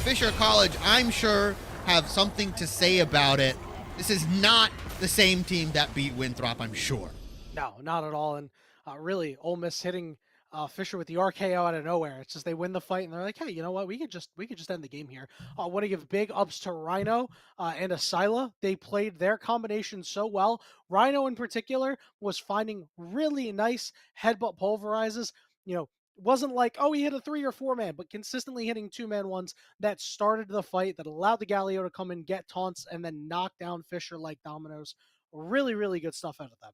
B: Fisher College, I'm sure, have something to say about it. This is not the same team that beat Winthrop, I'm sure.
A: No, not at all. And really, Ole Miss hitting Fisher with the RKO out of nowhere. It's just they win the fight, and they're like, hey, you know what? We could just end the game here. I want to give big ups to Rhino and Asila. They played their combination so well. Rhino in particular was finding really nice headbutt pulverizes. Wasn't like, oh, he hit a 3 or 4 man, but consistently hitting 2-man ones that started the fight, that allowed the Galio to come in, get taunts, and then knock down Fisher like dominoes. Really, really good stuff out of them.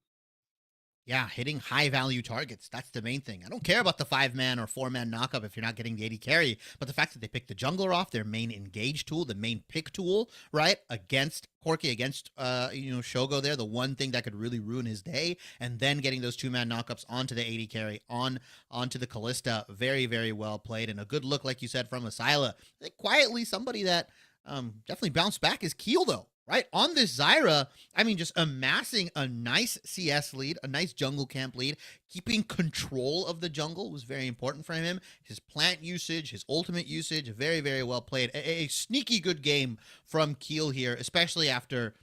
B: Yeah, hitting high-value targets. That's the main thing. I don't care about the 5-man or 4-man knockup if you're not getting the AD carry, but the fact that they picked the jungler off, their main engage tool, the main pick tool, right, against Corki, against, Shogo there, the one thing that could really ruin his day, and then getting those 2-man knockups onto the AD carry, onto the Callista. Very, very well played, and a good look, like you said, from Asila. I think quietly somebody that definitely bounced back is Keel, though. Right, on this Zyra, I mean, just amassing a nice CS lead, a nice jungle camp lead, keeping control of the jungle was very important for him. His plant usage, his ultimate usage, very, very well played. A sneaky good game from Keel here, especially after,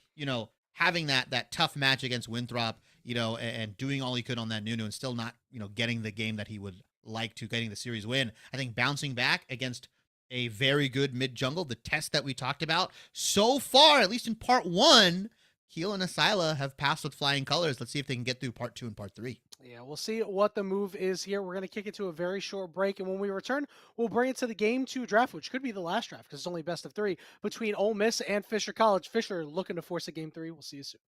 B: having that tough match against Winthrop, and doing all he could on that Nunu and still not, getting the game that he would like to, getting the series win. I think bouncing back against a very good mid jungle, the test that we talked about so far, at least in part 1, Keel and Asila have passed with flying colors. Let's see if they can get through part 2 and part 3.
A: Yeah, we'll see what the move is here. We're going to kick it to a very short break, and when we return, we'll bring it to the Game 2 draft, which could be the last draft because it's only best of 3 between Ole Miss and Fisher College. Fisher looking to force a Game 3. We'll see you soon.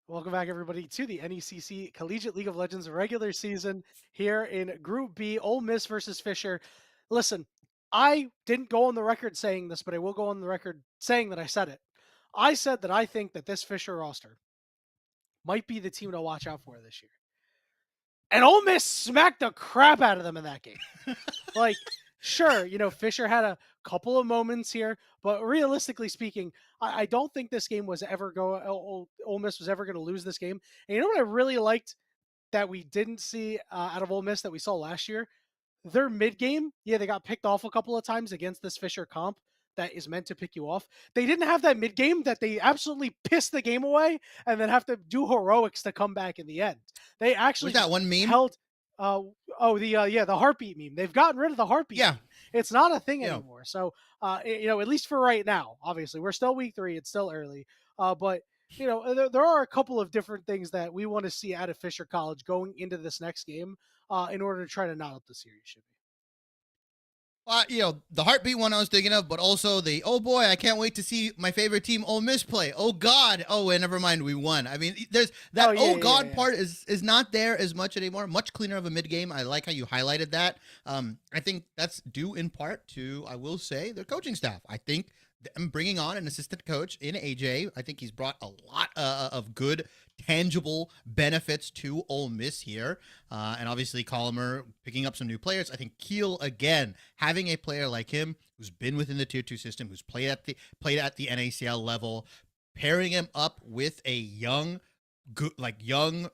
A: Welcome back, everybody, to the NECC Collegiate League of Legends regular season here in Group B, Ole Miss versus Fisher. Listen, I didn't go on the record saying this, but I will go on the record saying that I said it. I said that I think that this Fisher roster might be the team to watch out for this year. And Ole Miss smacked the crap out of them in that game. Like, sure, Fisher had a couple of moments here, but realistically speaking, I don't think this game was ever going. Ole Miss was ever going to lose this game. And you know what I really liked that we didn't see out of Ole Miss that we saw last year? Their mid game, yeah, they got picked off a couple of times against this Fisher comp that is meant to pick you off. They didn't have that mid game that they absolutely piss the game away and then have to do heroics to come back in the end. They actually
B: Was that
A: just
B: one meme?
A: held. The heartbeat meme. They've gotten rid of the heartbeat.
B: Yeah,
A: Meme. It's not a thing
B: yeah.
A: anymore. So at least for right now, obviously we're still week 3. It's still early. But there are a couple of different things that we want to see out of Fisher College going into this next game in order to try to knot up the series. Should be.
B: The heartbeat one I was thinking of, but also the, oh boy, I can't wait to see my favorite team, Ole Miss, play. Oh God. Oh, and never mind, we won. I mean, there's that God part is not there as much anymore. Much cleaner of a mid game. I like how you highlighted that. I think that's due in part to, I will say, their coaching staff. I think them bringing on an assistant coach in AJ, I think he's brought a lot of good, tangible benefits to Ole Miss here. And obviously, Colomer picking up some new players. I think Keel, again, having a player like him who's been within the Tier 2 system, who's played at the NACL level, pairing him up with a young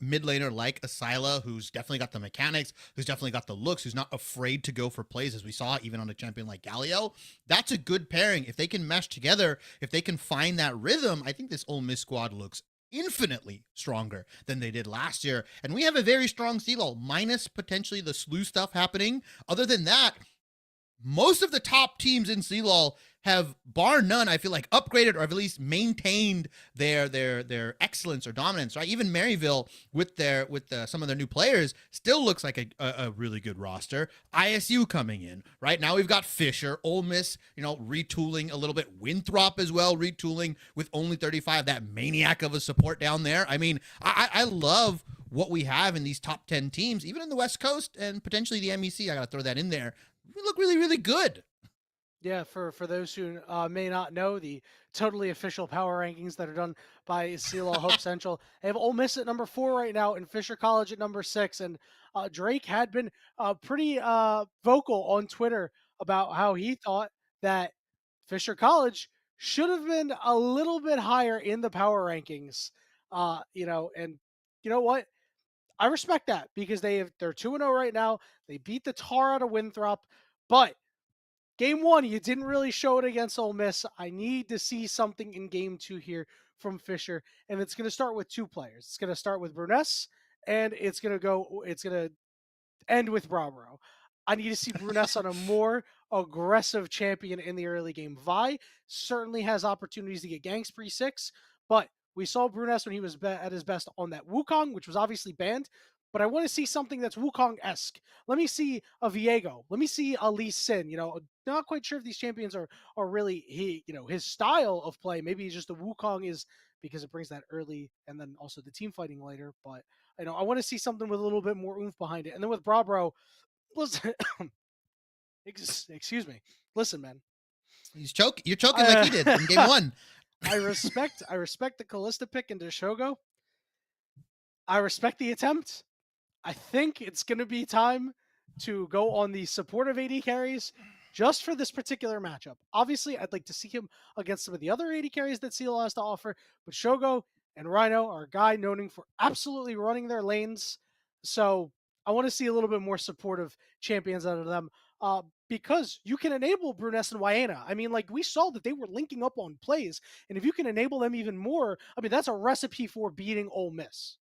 B: mid laner like Asila, who's definitely got the mechanics, who's definitely got the looks, who's not afraid to go for plays, as we saw even on a champion like Galio. That's a good pairing. If they can mesh together, if they can find that rhythm, I think this Ole Miss squad looks infinitely stronger than they did last year. And we have a very strong CLOL, minus potentially the slew stuff happening. Other than that, most of the top teams in CLOL have, bar none, I feel like, upgraded or have at least maintained their excellence or dominance, right? Even Maryville with some of their new players still looks like a really good roster. ISU coming in, right? Now we've got Fisher, Ole Miss, retooling a little bit, Winthrop as well, retooling with only 35, that maniac of a support down there. I mean, I love what we have in these top 10 teams, even in the West Coast and potentially the MEC. I got to throw that in there. We look really, really good.
A: Yeah, for those who may not know, the totally official power rankings that are done by CLO Hope Central, they have Ole Miss at number 4 right now and Fisher College at number 6. And Drake had been pretty vocal on Twitter about how he thought that Fisher College should have been a little bit higher in the power rankings. And you know what? I respect that because they're 2-0 right now. They beat the tar out of Winthrop, but game one, you didn't really show it against Ole Miss. I need to see something in game two here from Fisher, and it's going to start with two players. It's going to start with Bruness, and it's going to end with Brabro. I need to see Bruness on a more aggressive champion in the early game. Vi certainly has opportunities to get gang spree 6, but we saw Bruness when he was at his best on that Wukong, which was obviously banned. But I want to see something that's Wukong-esque. Let me see a Viego. Let me see a Lee Sin. Not quite sure if these champions are really his style of play. Maybe just the Wukong is because it brings that early and then also the team fighting later. But I want to see something with a little bit more oomph behind it. And then with Brabro, listen, excuse me. Listen, man.
B: You're choking like he did in game one.
A: I respect the Callista pick into Shogo. I respect the attempt. I think it's going to be time to go on the supportive AD carries just for this particular matchup. Obviously, I'd like to see him against some of the other AD carries that CL has to offer, but Shogo and Rhino are a guy known for absolutely running their lanes. So I want to see a little bit more supportive champions out of them because you can enable Bruness and Wayena. I mean, like we saw that they were linking up on plays, and if you can enable them even more, I mean, that's a recipe for beating Ole Miss.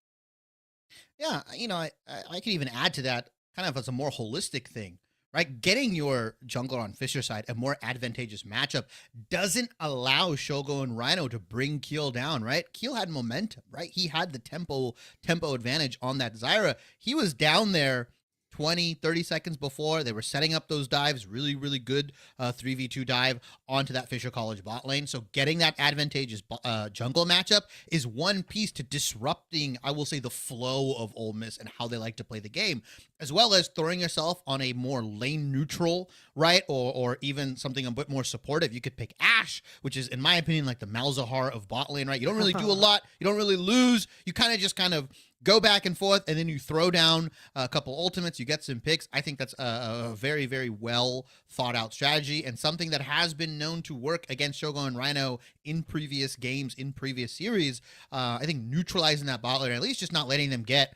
B: Yeah, I could even add to that kind of as a more holistic thing, right? Getting your jungler on Fisher side a more advantageous matchup doesn't allow Shogo and Rhino to bring Keel down, right? Keel had momentum, right? He had the tempo advantage on that Zyra. He was down there 20, 30 seconds before. They were setting up those dives, really, really good 3v2 dive onto that Fisher College bot lane. So getting that advantageous jungle matchup is one piece to disrupting, I will say, the flow of Ole Miss and how they like to play the game, as well as throwing yourself on a more lane neutral, right? Or even something a bit more supportive. You could pick Ashe, which is, in my opinion, like the Malzahar of bot lane, right? You don't really do a lot. You don't really lose. You kind of go back and forth, and then you throw down a couple ultimates, you get some picks. I think that's a very, very well thought out strategy and something that has been known to work against Shogo and Rhino in previous games, in previous series. I think neutralizing that bot lane, or at least just not letting them get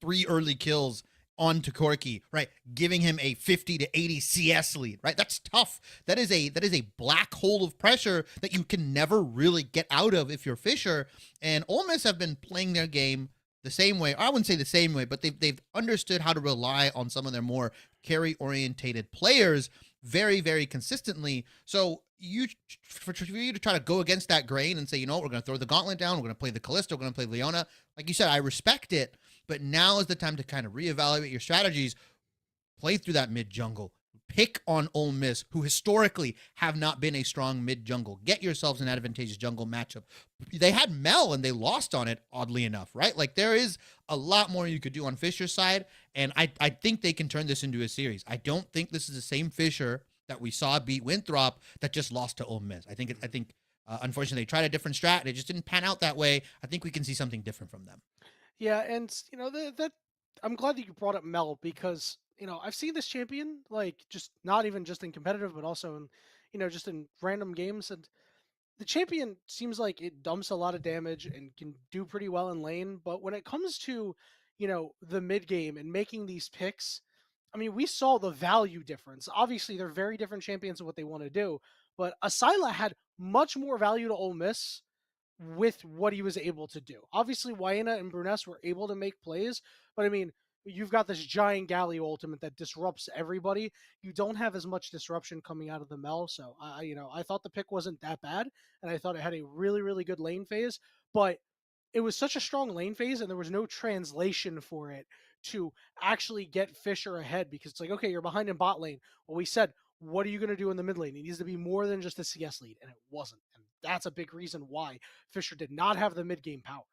B: 3 early kills onto Corki, right? Giving him a 50 to 80 CS lead, right? That's tough. That is a black hole of pressure that you can never really get out of if you're Fisher. And Ole Miss have been playing their game the same way. I wouldn't say the same way, but they've understood how to rely on some of their more carry orientated players very, very consistently. So for you to try to go against that grain and say, you know what, we're going to throw the gauntlet down, we're going to play the Callisto, we're going to play Leona. Like you said, I respect it, but now is the time to kind of reevaluate your strategies, play through that mid jungle, pick on Ole Miss, who historically have not been a strong mid jungle. Get yourselves an advantageous jungle matchup. They had Mel and they lost on it, oddly enough, right? Like there is a lot more you could do on Fisher's side, and I think they can turn this into a series. I don't think this is the same Fisher that we saw beat Winthrop that just lost to Ole Miss. I think unfortunately they tried a different strat. It just didn't pan out that way. I think we can see something different from them.
A: Yeah, and that I'm glad that you brought up Mel because I've seen this champion like just not even just in competitive, but also in just in random games, and the champion seems like it dumps a lot of damage and can do pretty well in lane. But when it comes to the mid game and making these picks, I mean, we saw the value difference. Obviously, they're very different champions of what they want to do, but Asila had much more value to Ole Miss with what he was able to do. Obviously, Wayena and Bruness were able to make plays, but I mean, you've got this giant Galley ultimate that disrupts everybody. You don't have as much disruption coming out of the Mel, so I thought the pick wasn't that bad, and I thought it had a really, really good lane phase, but it was such a strong lane phase, and there was no translation for it to actually get Fisher ahead because it's like, okay, you're behind in bot lane. Well, we said, what are you going to do in the mid lane? It needs to be more than just a CS lead, and it wasn't. And that's a big reason why Fisher did not have the mid game power.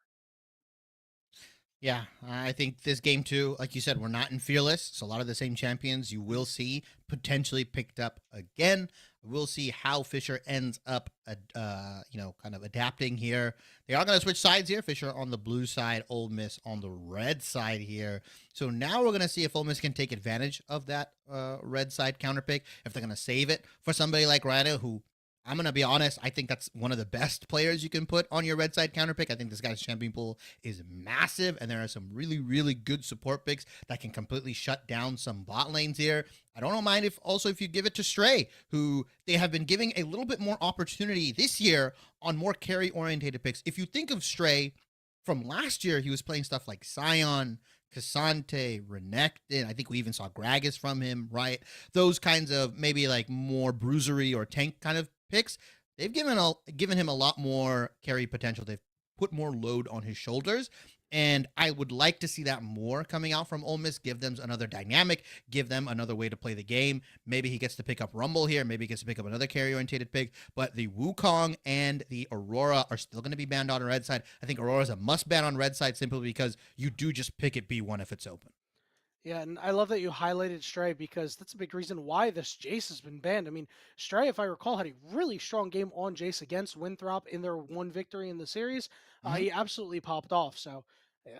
B: Yeah, I think this game too, like you said, we're not in Fearless, so a lot of the same champions you will see potentially picked up again. We'll see how Fisher ends up, kind of adapting here. They are going to switch sides here. Fisher on the blue side, Ole Miss on the red side here. So now we're going to see if Ole Miss can take advantage of that red side counter pick, if they're going to save it for somebody like Rhino, who I'm gonna be honest. I think that's one of the best players you can put on your red side counter pick. I think this guy's champion pool is massive, and there are some really, really good support picks that can completely shut down some bot lanes here. I don't mind if you give it to Stray, who they have been giving a little bit more opportunity this year on more carry orientated picks. If you think of Stray from last year, he was playing stuff like Scion, Cassante, Renekton. I think we even saw Gragas from him, right? Those kinds of maybe like more bruisery or tank kind of picks. They've given him a lot more carry potential. They've put more load on his shoulders. And I would like to see that more coming out from Ole Miss. Give them another dynamic, give them another way to play the game. Maybe he gets to pick up Rumble here. Maybe he gets to pick up another carry-orientated pick. But the Wukong and the Aurora are still going to be banned on the red side. I think Aurora is a must-ban on red side simply because you do just pick it B1 if it's open.
A: Yeah, and I love that you highlighted Stray because that's a big reason why this Jace has been banned. I mean, Stray, if I recall, had a really strong game on Jace against Winthrop in their one victory in the series.
B: Mm-hmm.
A: He absolutely popped off. So,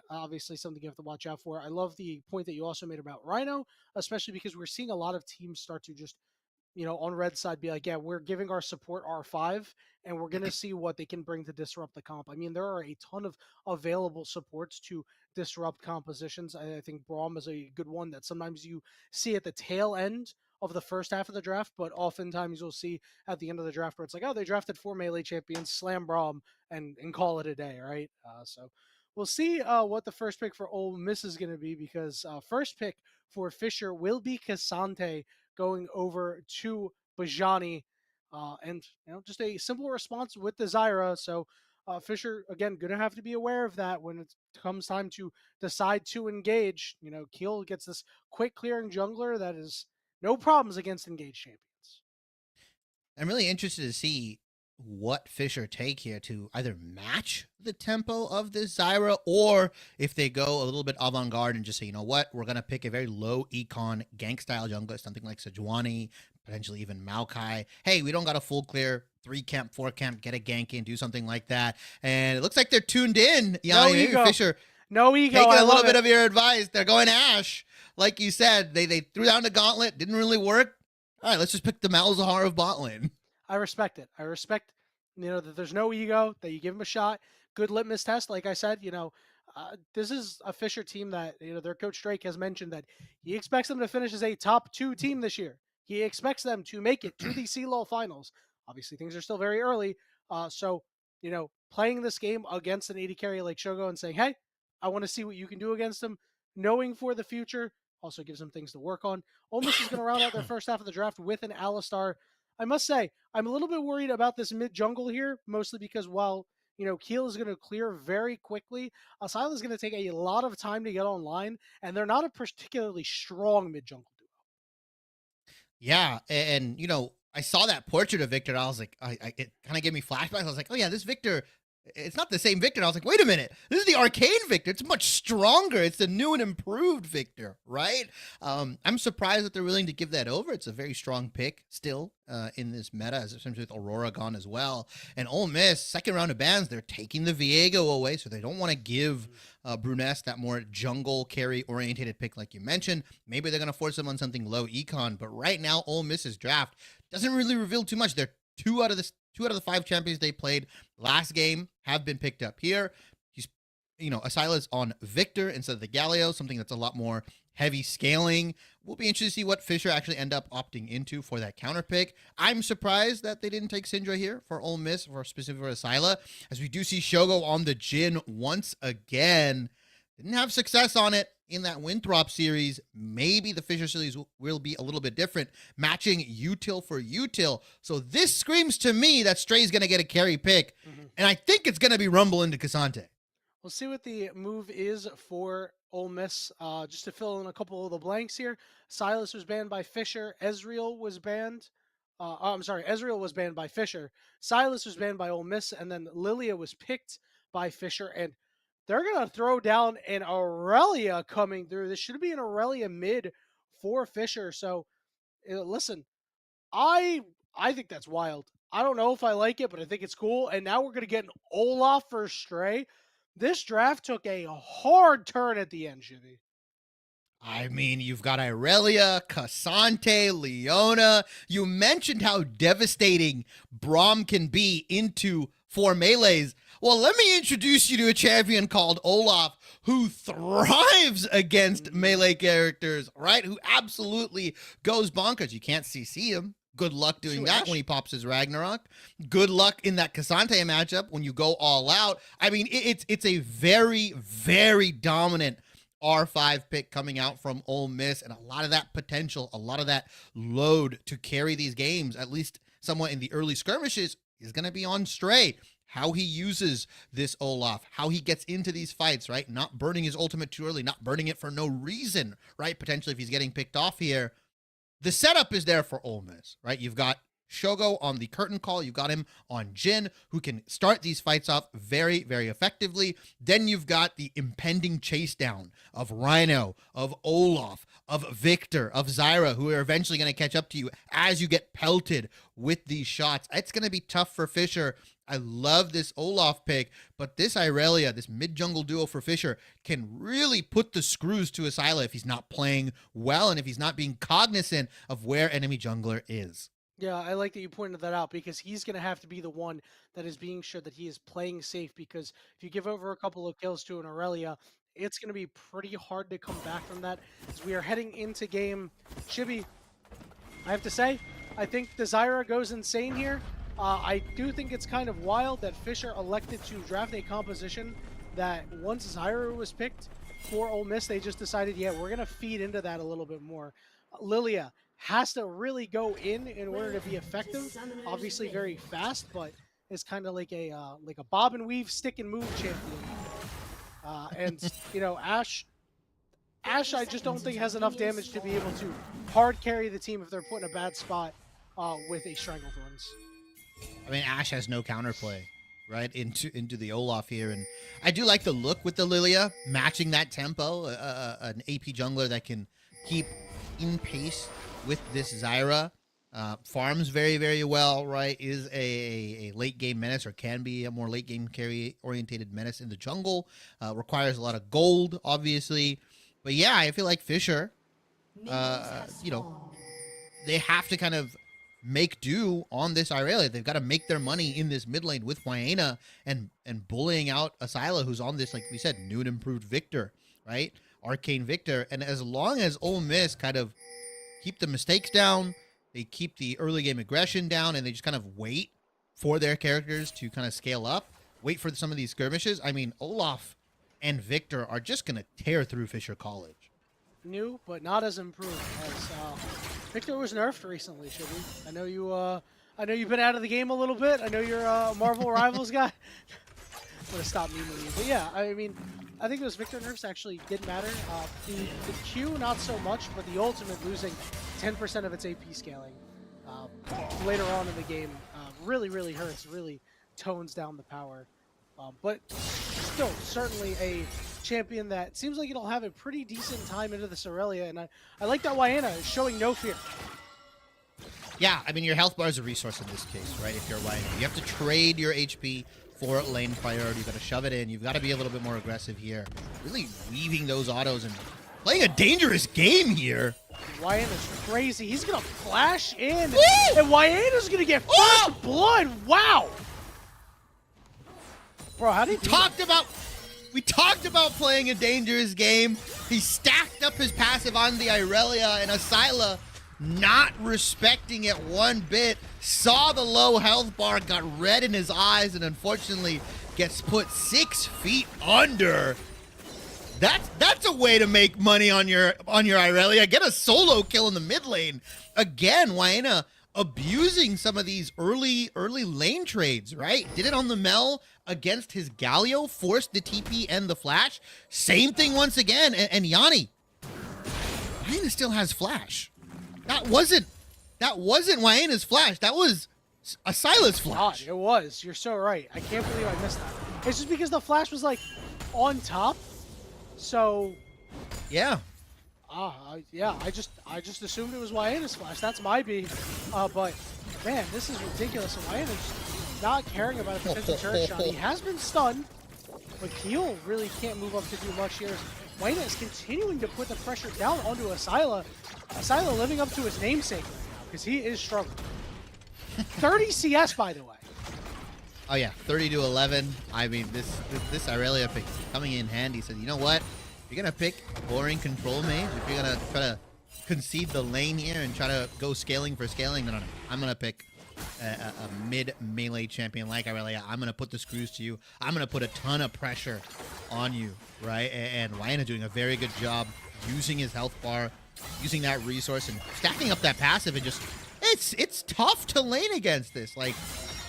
A: obviously, something you have to watch out for. I love the point that you also made about Rhino, especially because we're seeing a lot of teams start to just on red side be like, yeah, we're giving our support R5 and we're going to see what they can bring to disrupt the comp. I mean, there are a ton of available supports to disrupt compositions. I think Braum is a good one that sometimes you see at the tail end of the first half of the draft, but oftentimes you'll see at the end of the draft where it's like, oh, they drafted 4 melee champions, slam Braum, and call it a day, right? So we'll see what the first pick for Ole Miss is going to be because first pick for Fisher will be Cassante going over to Bajani. And just a simple response with the Zyra. So Fisher again gonna have to be aware of that when it comes time to decide to engage. Keel gets this quick clearing jungler that is no problems against engaged champions.
B: I'm really interested to see what Fisher take here to either match the tempo of this Zyra or if they go a little bit avant-garde and just say, you know what, we're going to pick a very low econ gank style jungler, something like Sejuani, potentially even Maokai. Hey, we don't got a full clear 3 camp, 4 camp, get a gank in, do something like that. And it looks like they're tuned in.
A: No
B: Maybe
A: ego.
B: Fisher
A: No ego.
B: taking
A: I
B: a little
A: love
B: bit
A: it.
B: of your advice. They're going Ash. Like you said, they threw down the gauntlet, didn't really work. All right, let's just pick the Malzahar of bot lane.
A: I respect it. I respect, that there's no ego, that you give them a shot. Good litmus test. Like I said, this is a Fisher team that, their coach Drake has mentioned that he expects them to finish as a top 2 team this year. He expects them to make it to the CLOL finals. Obviously, things are still very early. So, playing this game against an 80 carry like Shogo and saying, hey, I want to see what you can do against him, knowing for the future also gives them things to work on. Ole Miss is going to round out their first half of the draft with an Alistar. I must say, I'm a little bit worried about this mid jungle here, mostly because while Keel is going to clear very quickly, Asylum is going to take a lot of time to get online, and they're not a particularly strong mid jungle duo.
B: Yeah, and I saw that portrait of Victor. And I was like, it kind of gave me flashbacks. I was like, oh yeah, this Victor. It's not the same Victor. And I was like, wait a minute, this is the arcane Victor. It's much stronger. It's the new and improved Victor, right? I'm surprised that they're willing to give that over. It's a very strong pick still in this meta, especially with Aurora gone as well. And Ole Miss, second round of bans, they're taking the Viego away, so they don't want to give Bruness that more jungle carry orientated pick like you mentioned. Maybe they're going to force him on something low econ, but right now Ole Miss's draft doesn't really reveal too much. They're two out of the 5 champions they played last game have been picked up here. He's, Asyla's on Victor instead of the Galio, something that's a lot more heavy scaling. We'll be interested to see what Fisher actually end up opting into for that counter pick. I'm surprised that they didn't take Syndra here for Ole Miss, for specifically for Asyla, as we do see Shogo on the Jhin once again. Didn't have success on it in that Winthrop series. Maybe the Fisher series will be a little bit different, matching util for util. So this screams to me that Stray's going to get a carry pick, and I think it's going to be Rumble into Cassante.
A: We'll see what the move is for Ole Miss. Just to fill in a couple of the blanks here, Silas was banned by Fisher. Ezreal was banned. Ezreal was banned by Fisher. Silas was banned by Ole Miss, and then Lilia was picked by Fisher. And they're going to throw down an Aurelia coming through. This should be an Aurelia mid for Fisher. So, listen, I think that's wild. I don't know if I like it, but I think it's cool. And now we're going to get an Olaf for Stray. This draft took a hard turn at the end, Jimmy.
B: I mean, you've got Irelia, Cassante, Leona. You mentioned how devastating Braum can be into 4 melees. Well, let me introduce you to a champion called Olaf who thrives against melee characters, right? Who absolutely goes bonkers. You can't CC him. Good luck doing that when he pops his Ragnarok. Good luck in that Cassante matchup when you go all out. I mean, it's a very, very dominant R5 pick coming out from Ole Miss, and a lot of that potential, a lot of that load to carry these games, at least somewhat in the early skirmishes, is going to be on Stray. How he uses this Olaf, how he gets into these fights, right? Not burning his ultimate too early, not burning it for no reason, right? Potentially if he's getting picked off here. The setup is there for Ole Miss, right? You've got Shogo on the curtain call. You've got him on Jin, who can start these fights off very, very effectively. Then you've got the impending chase down of Rhino, of Olaf, of Victor, of Zyra, who are eventually going to catch up to you as you get pelted with these shots. It's going to be tough for Fisher. I love this Olaf pick, but this Irelia, this mid-jungle duo for Fisher, can really put the screws to Asila if he's not playing well and if he's not being cognizant of where enemy jungler is.
A: Yeah, I like that you pointed that out because he's going to have to be the one that is being sure that he is playing safe, because if you give over a couple of kills to an Aurelia, it's going to be pretty hard to come back from that. As we are heading into game, Chibi, I have to say, I think the Zyra goes insane here. I do think it's kind of wild that Fisher elected to draft a composition that once Zyra was picked for Ole Miss, they just decided, yeah, we're going to feed into that a little bit more. Lilia has to really go in order to be effective. Obviously very fast, but is kind of like a bob and weave stick and move champion. And you know, Ashe I just don't think has enough damage to be able to hard carry the team if they're put in a bad spot with a Stranglethorns.
B: I mean, Ashe has no counterplay, right, into the Olaf here. And I do like the look with the Lilia, matching that tempo, an AP jungler that can keep in pace with this Zyra. Farms very, very well, right, is a late game menace, or can be a more late game carry orientated menace in the jungle. Requires a lot of gold, obviously. But yeah, I feel like Fisher, you know, they have to kind of make do on this Irelia. They've got to make their money in this mid lane with Hyena and bullying out Asila, who's on this, like we said, new and improved Victor, right? Arcane Victor. And as long as Ole Miss kind of keep the mistakes down, they keep the early game aggression down, and they just kind of wait for their characters to kind of scale up, wait for some of these skirmishes. I mean, Olaf and Victor are just going to tear through Fisher College.
A: New, but not as improved as Victor was nerfed recently, Shibby. I know you've been out of the game a little bit. I know you're a Marvel Rivals guy. I'm gonna stop memeing you, but yeah, I mean, I think those Victor nerfs actually did matter. The Q not so much, but the ultimate losing 10% of its AP scaling later on in the game really hurts. Really tones down the power, but still certainly a champion that seems like it'll have a pretty decent time into this Aurelia, and I like that Hyena is showing no fear.
B: Yeah, I mean, your health bar is a resource in this case, right? If you're Hyena, you have to trade your HP for lane priority. You've got to shove it in. You've got to be a little bit more aggressive here. Really weaving those autos and playing a dangerous game here.
A: Hyena's crazy. He's going to flash in, and Hyena's going to get first blood. Wow. Bro, how did
B: We talked about playing a dangerous game. He stacked up his passive on the Irelia, and Asila, not respecting it one bit, saw the low health bar, got red in his eyes, and unfortunately gets put 6 feet under. That's a way to make money on your Irelia. Get a solo kill in the mid lane. Again, Hyena abusing some of these early lane trades, right? Did it on the Mel against his Galio, forced the TP and the flash. Same thing once again, and Yanni. Hyena still has flash. That wasn't Hyena's flash. That was Asila's flash.
A: God, it was. You're so right. I can't believe I missed that. It's just because the flash was like on top. So
B: yeah.
A: Yeah, I just assumed it was Hyena's flash. That's my B. But man, this is ridiculous. And Hyena's not caring about a potential turret shot. He has been stunned, but Keel really can't move up to do much here. Wayne is continuing to put the pressure down onto Asyla. Asyla living up to his namesake right now because he is struggling. 30 CS, by the way.
B: Oh yeah, 30 to 11. I mean, this Irelia pick coming in handy. Said, you know what? If you're gonna pick a boring control mage, if you're gonna try to concede the lane here and try to go scaling for scaling, no. I'm gonna pick a mid melee champion like Irelia. I'm gonna put the screws to you. I'm gonna put a ton of pressure on you, right? And Wayne doing a very good job using his health bar, using that resource, and stacking up that passive, and just it's tough to lane against this. Like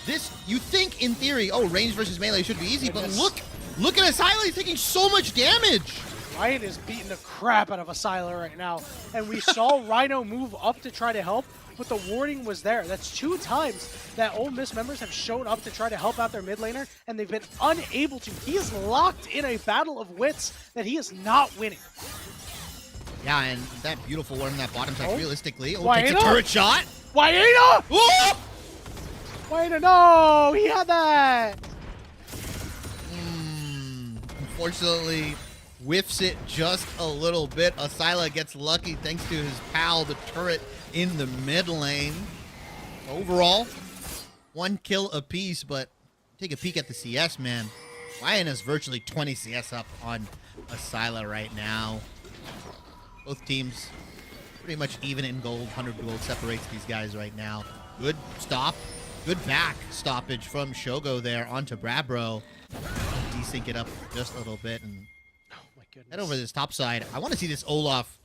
B: this, you think in theory, oh, range versus melee should be easy, but look at Asyla, he's taking so much damage.
A: Ryan is beating the crap out of Asyla right now, and we saw Rhino move up to try to help, but the warding was there. That's 2 times that Ole Miss members have shown up to try to help out their mid laner, and they've been unable to. He is locked in a battle of wits that he is not winning.
B: Yeah, and that beautiful one in that bottom side, realistically. Oh,
A: Wayne?
B: takes a turret shot.
A: Wayne!
B: Whoa!
A: Wayne, no! He had that!
B: Unfortunately, whiffs it just a little bit. Asyla gets lucky thanks to his pal, the turret in the mid lane. Overall, 1 kill apiece, but take a peek at the CS, man. Ryan is virtually 20 CS up on Asyla right now. Both teams pretty much even in gold. 100 gold separates these guys right now. Good stop. Good back stoppage from Shogo there onto Brabro. Desync it up just a little bit and head over this top side. I want to see this Olaf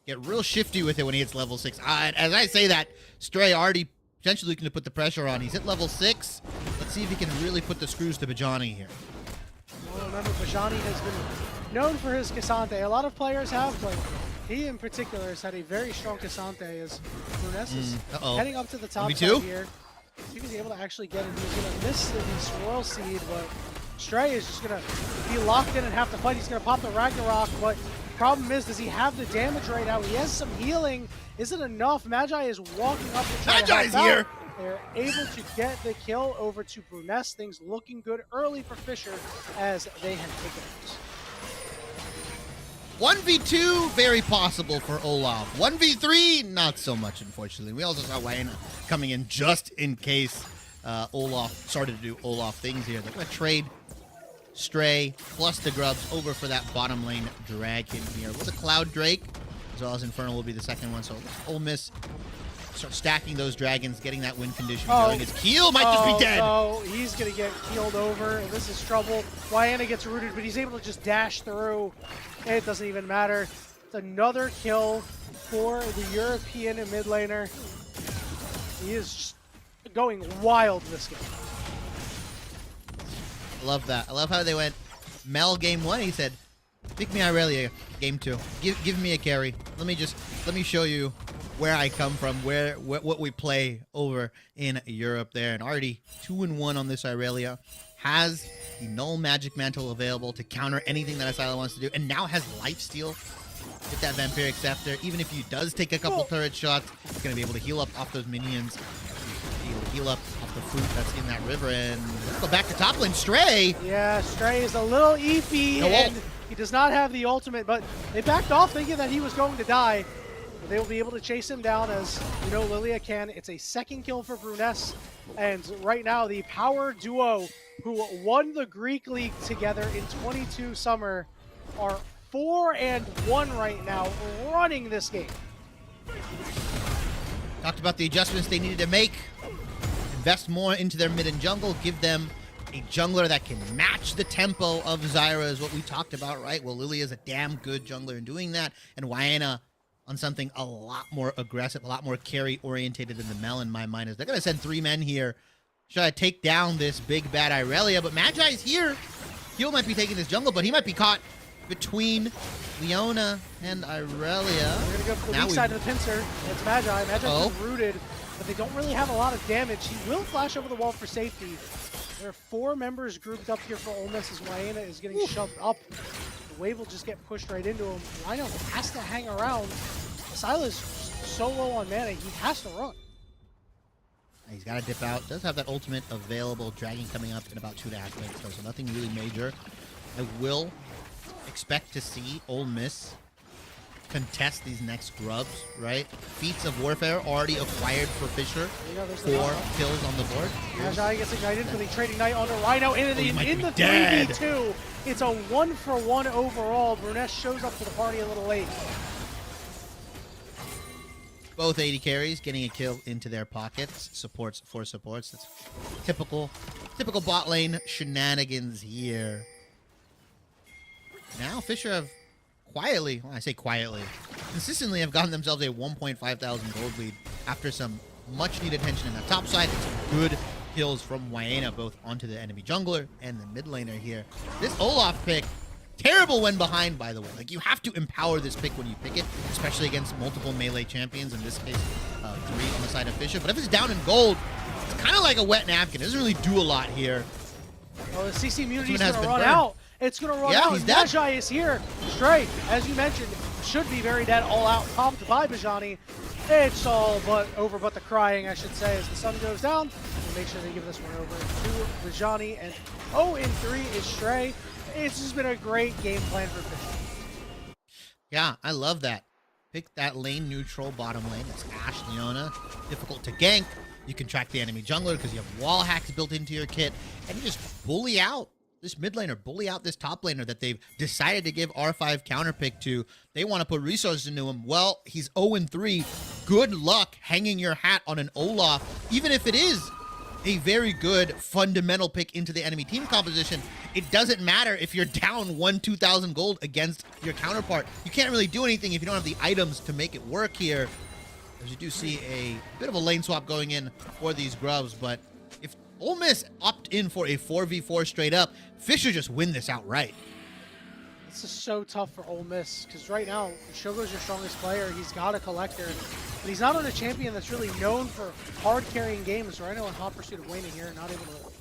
B: get real shifty with it when he hits level 6. As I say that, Stray already potentially looking to put the pressure on. He's at level 6. Let's see if he can really put the screws to Bajani here.
A: Well, remember, Bajani has been known for his Cassante. A lot of players have, but he in particular has had a very strong Cassante as Brunes is heading up to the top side here. See if he's able to actually get it. He's going to miss the Swirl Seed, but Stray is just going to be locked in and have to fight. He's going to pop the Ragnarok, but the problem is, does he have the damage right now? He has some healing. Is it enough? Magi is walking up to try to help
B: here.
A: out. They're able to get the kill over to Brunes. Things looking good early for Fisher as they have taken it.
B: 1v2, very possible for Olaf. 1v3, not so much, unfortunately. We also saw Wayne coming in just in case Olaf started to do Olaf things here. They're going to trade Stray plus the Grubs over for that bottom lane Dragon here. With a Cloud Drake, as well as Infernal will be the second one. So Ole Miss start stacking those dragons, getting that win condition going. His Keel might just be dead.
A: Oh, he's going to get keeled over. This is trouble. Wyanna gets rooted, but he's able to just dash through. It doesn't even matter. It's another kill for the European mid laner. He is just going wild this game.
B: I love that. I love how they went Mel game 1. He said, pick me Irelia game 2. Give me a carry. Let me show you where I come from, what we play over in Europe there. And already 2-1 on this Irelia. Has the Null Magic Mantle available to counter anything that Asyla wants to do, and now has Lifesteal with that Vampiric Scepter. Even if he does take a couple turret shots, he's going to be able to heal up off those minions, heal up off the fruit that's in that river. And let's go back to top lane. Stray!
A: Yeah, Stray is a little eepy, and he does not have the ultimate, but they backed off thinking that he was going to die. But they will be able to chase him down, as you know Lilia can. It's a second kill for Brunes, and right now the power duo who won the Greek League together in 22 summer are 4-1 right now, running this game.
B: Talked about the adjustments they needed to make. Invest more into their mid and jungle. Give them a jungler that can match the tempo of Zyra is what we talked about, right? Well, Lilia is a damn good jungler in doing that. And Wyanna on something a lot more aggressive, a lot more carry-orientated than the Mel in my mind is. They're going to send 3 men here. Try to take down this big bad Irelia, but Magi is here. Heal might be taking this jungle, but he might be caught between Leona and Irelia.
A: We're going to go for the weak side of the pincer. It's Magi. Magi's been rooted, but they don't really have a lot of damage. He will flash over the wall for safety. There are 4 members grouped up here for Ole Miss as Wyanna is getting shoved up. The wave will just get pushed right into him. Rhino has to hang around. Asyla's so low on mana, he has to run.
B: He's got to dip out. Does have that ultimate available. Dragon coming up in about 2.5 minutes, so nothing really major. I will expect to see Ole Miss contest these next grubs, right? Feats of Warfare already acquired for Fisher. 4 kills on the board.
A: Magi gets ignited for the Trading Knight onto Rhino in the 3v2. It's a 1-for-1 overall. Bruness shows up to the party a little late.
B: Both 80 carries getting a kill into their pockets. Supports for supports. That's typical bot lane shenanigans here. Now Fisher have quietly, well, I say quietly, consistently have gotten themselves a 1,500 gold lead after some much needed attention in the top side and some good kills from Wyena, both onto the enemy jungler and the mid laner here. This Olaf pick, terrible when behind, by the way. Like, you have to empower this pick when you pick it, especially against multiple melee champions, in this case, 3 on the side of Fisher. But if it's down in gold, it's kind of like a wet napkin. It doesn't really do a lot here.
A: Well, the CC immunity is going to run out. It's going to run out.
B: He's dead.
A: Magi is here. Stray, as you mentioned, should be very dead, all out, popped by Bajani. It's all but over, but the crying, I should say, as the sun goes down. We'll make sure they give this one over to Bajani. And 0-3 is Stray. It's just been a great game plan for Fisher.
B: Yeah, I love that. Pick that lane neutral bottom lane. That's Ashe, Leona. Difficult to gank. You can track the enemy jungler because you have wall hacks built into your kit. And you just bully out this mid laner, bully out this top laner that they've decided to give R5 counter pick to. They want to put resources into him. Well, he's 0-3. Good luck hanging your hat on an Olaf, even if it is a very good fundamental pick into the enemy team composition. It doesn't matter if you're down 2,000 gold against your counterpart. You can't really do anything if you don't have the items to make it work here. As you do see a bit of a lane swap going in for these grubs, but if Ole Miss opt in for a 4v4 straight up, Fisher just win this outright.
A: This is so tough for Ole Miss, because right now, Shogo's your strongest player. He's got a collector, but he's not on a champion that's really known for hard carrying games. Rhino in hot pursuit of winning here, not able to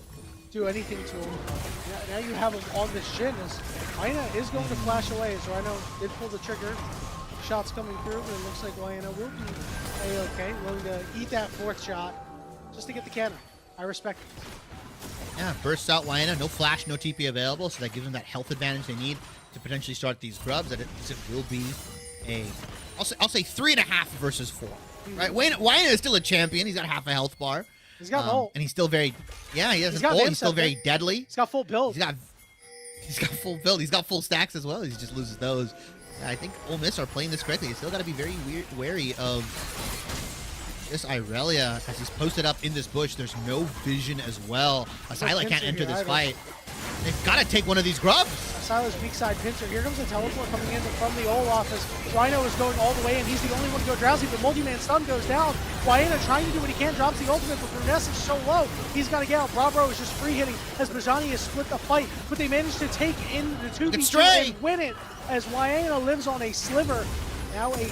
A: do anything to him. Now you have him on this Shin, as Wyena is going to flash away, as Rhino did pull the trigger. Shots coming through, but it looks like Wyena will be A-okay, willing to eat that 4th shot just to get the cannon. I respect it.
B: Yeah, bursts out Wyena, no flash, no TP available, so that gives them that health advantage they need to potentially start these grubs. That it will be a, I'll say 3.5 versus 4. Right? Wyena is still a champion. He's got half a health bar.
A: He's got an ult.
B: And he's still very, yeah, he has an ult. He's still very deadly.
A: He's got full build.
B: He's got full build. He's got full stacks as well. He just loses those. I think Ole Miss are playing this correctly. You still got to be very wary of this Irelia as he's posted up in this bush. There's no vision as well. Asila can't enter this fight. They've got to take one of these grubs.
A: Asila's weak side pincer. Here comes the teleport coming in from the Olaf as Rhino is going all the way, and he's the only one to go drowsy, but multi-man stun goes down. Wyena trying to do what he can, drops the ultimate, but Bruness is so low. He's got to get out. Bravo is just free hitting as Bajani has split the fight, but they managed to take in the 2v2 and win it as Wyena lives on a sliver. Now a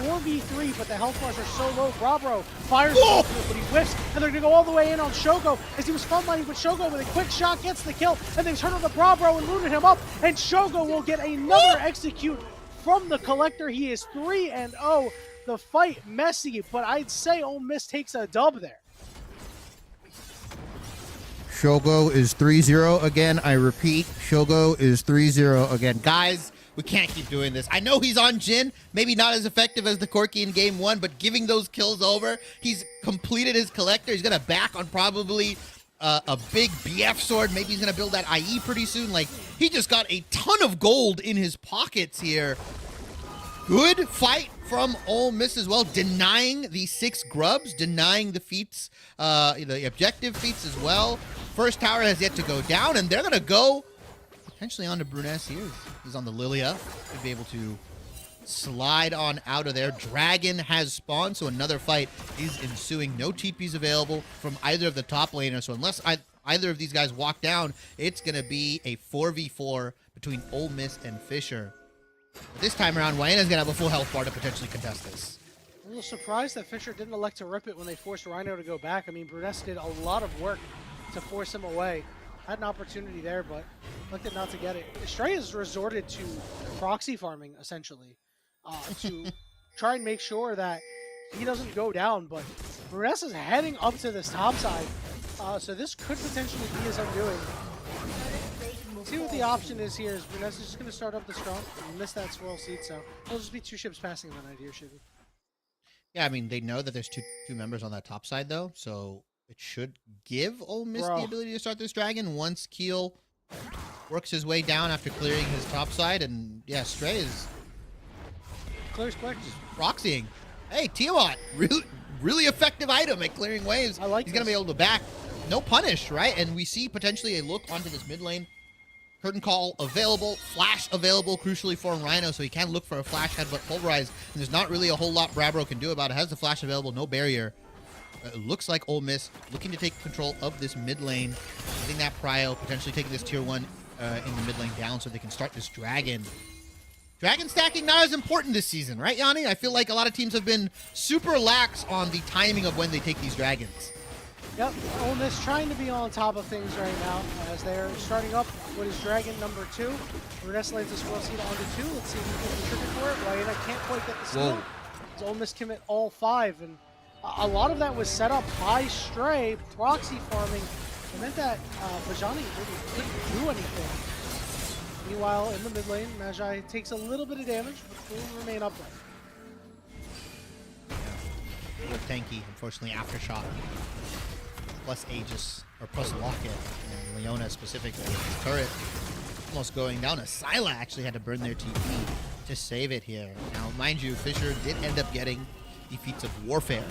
A: 4v3, but the health bars are so low. Bravo fires the ultimate, but he whiffs, and they're going to go all the way in on Shogo as he was frontlining, but Shogo with a quick shot gets the kill, and they've turned on the Bravo and looted him up, and Shogo will get another execute from the Collector. He is 3-0. The fight messy, but I'd say Ole Miss takes a dub there.
B: Shogo is 3-0 again. I repeat, Shogo is 3-0 again. Guys, we can't keep doing this. I know he's on Jhin, maybe not as effective as the Corki in game 1, but giving those kills over, he's completed his collector. He's going to back on probably a big BF sword. Maybe he's going to build that IE pretty soon. Like, he just got a ton of gold in his pockets here. Good fight from Ole Miss as well, denying the 6 grubs, denying the feats, the objective feats as well. First tower has yet to go down, and they're going to go potentially onto Bruness here. He's on the Lilia. Should be able to slide on out of there. Dragon has spawned, so another fight is ensuing. No TPs available from either of the top laners, so unless either of these guys walk down, it's going to be a 4v4 between Ole Miss and Fisher. But this time around, Wyena's going to have a full health bar to potentially contest this.
A: I'm a little surprised that Fisher didn't elect to rip it when they forced Rhino to go back. I mean, Bruness did a lot of work to force him away. Had an opportunity there, but elected not to get it. Stray has resorted to proxy farming, essentially, to try and make sure that he doesn't go down, but Bruness is heading up to this top side, so this could potentially be his undoing. see what the option is here. Is Vanessa's just going to start up the strong? You missed that swirl seed, so it'll just be 2 ships passing that idea, Shibby.
B: Yeah, I mean, they know that there's two members on that top side, though, so it should give Ole Miss the ability to start this dragon once Keel works his way down after clearing his top side. And, yeah, Stray is
A: clears quick.
B: proxying. Hey, Tiamat, really effective item at clearing waves.
A: I like
B: He's going to be able to back. No punish, right? And we see potentially a look onto this mid lane. Curtain Call available, Flash available, crucially for Rhino, so he can look for a Flash headbutt pulverize. And there's not really a whole lot Brabro can do about it. Has the Flash available, no barrier. It looks like Ole Miss looking to take control of this mid lane, getting that prio, potentially taking this tier 1 in the mid lane down so they can start this dragon. Dragon stacking not as important this season, right, Yanni? I feel like a lot of teams have been super lax on the timing of when they take these dragons.
A: Yep, Ole Miss trying to be on top of things right now as they're starting up what is Dragon number 2. Vanessa lays this swirl seed onto 2. Let's see if we can get the trigger for it. Wayena can't quite get the steal. As Ole Miss commit all 5, and a lot of that was set up by Stray proxy farming. It meant that Bajani really couldn't do anything. Meanwhile, in the mid lane, Magi takes a little bit of damage, but will remain upright.
B: Yeah. Tanky, unfortunately, Aftershock. Plus Aegis, or plus Locket, and Leona specifically. His turret almost going down. Asila actually had to burn their TP to save it here. Now, mind you, Fisher did end up getting the feats of warfare.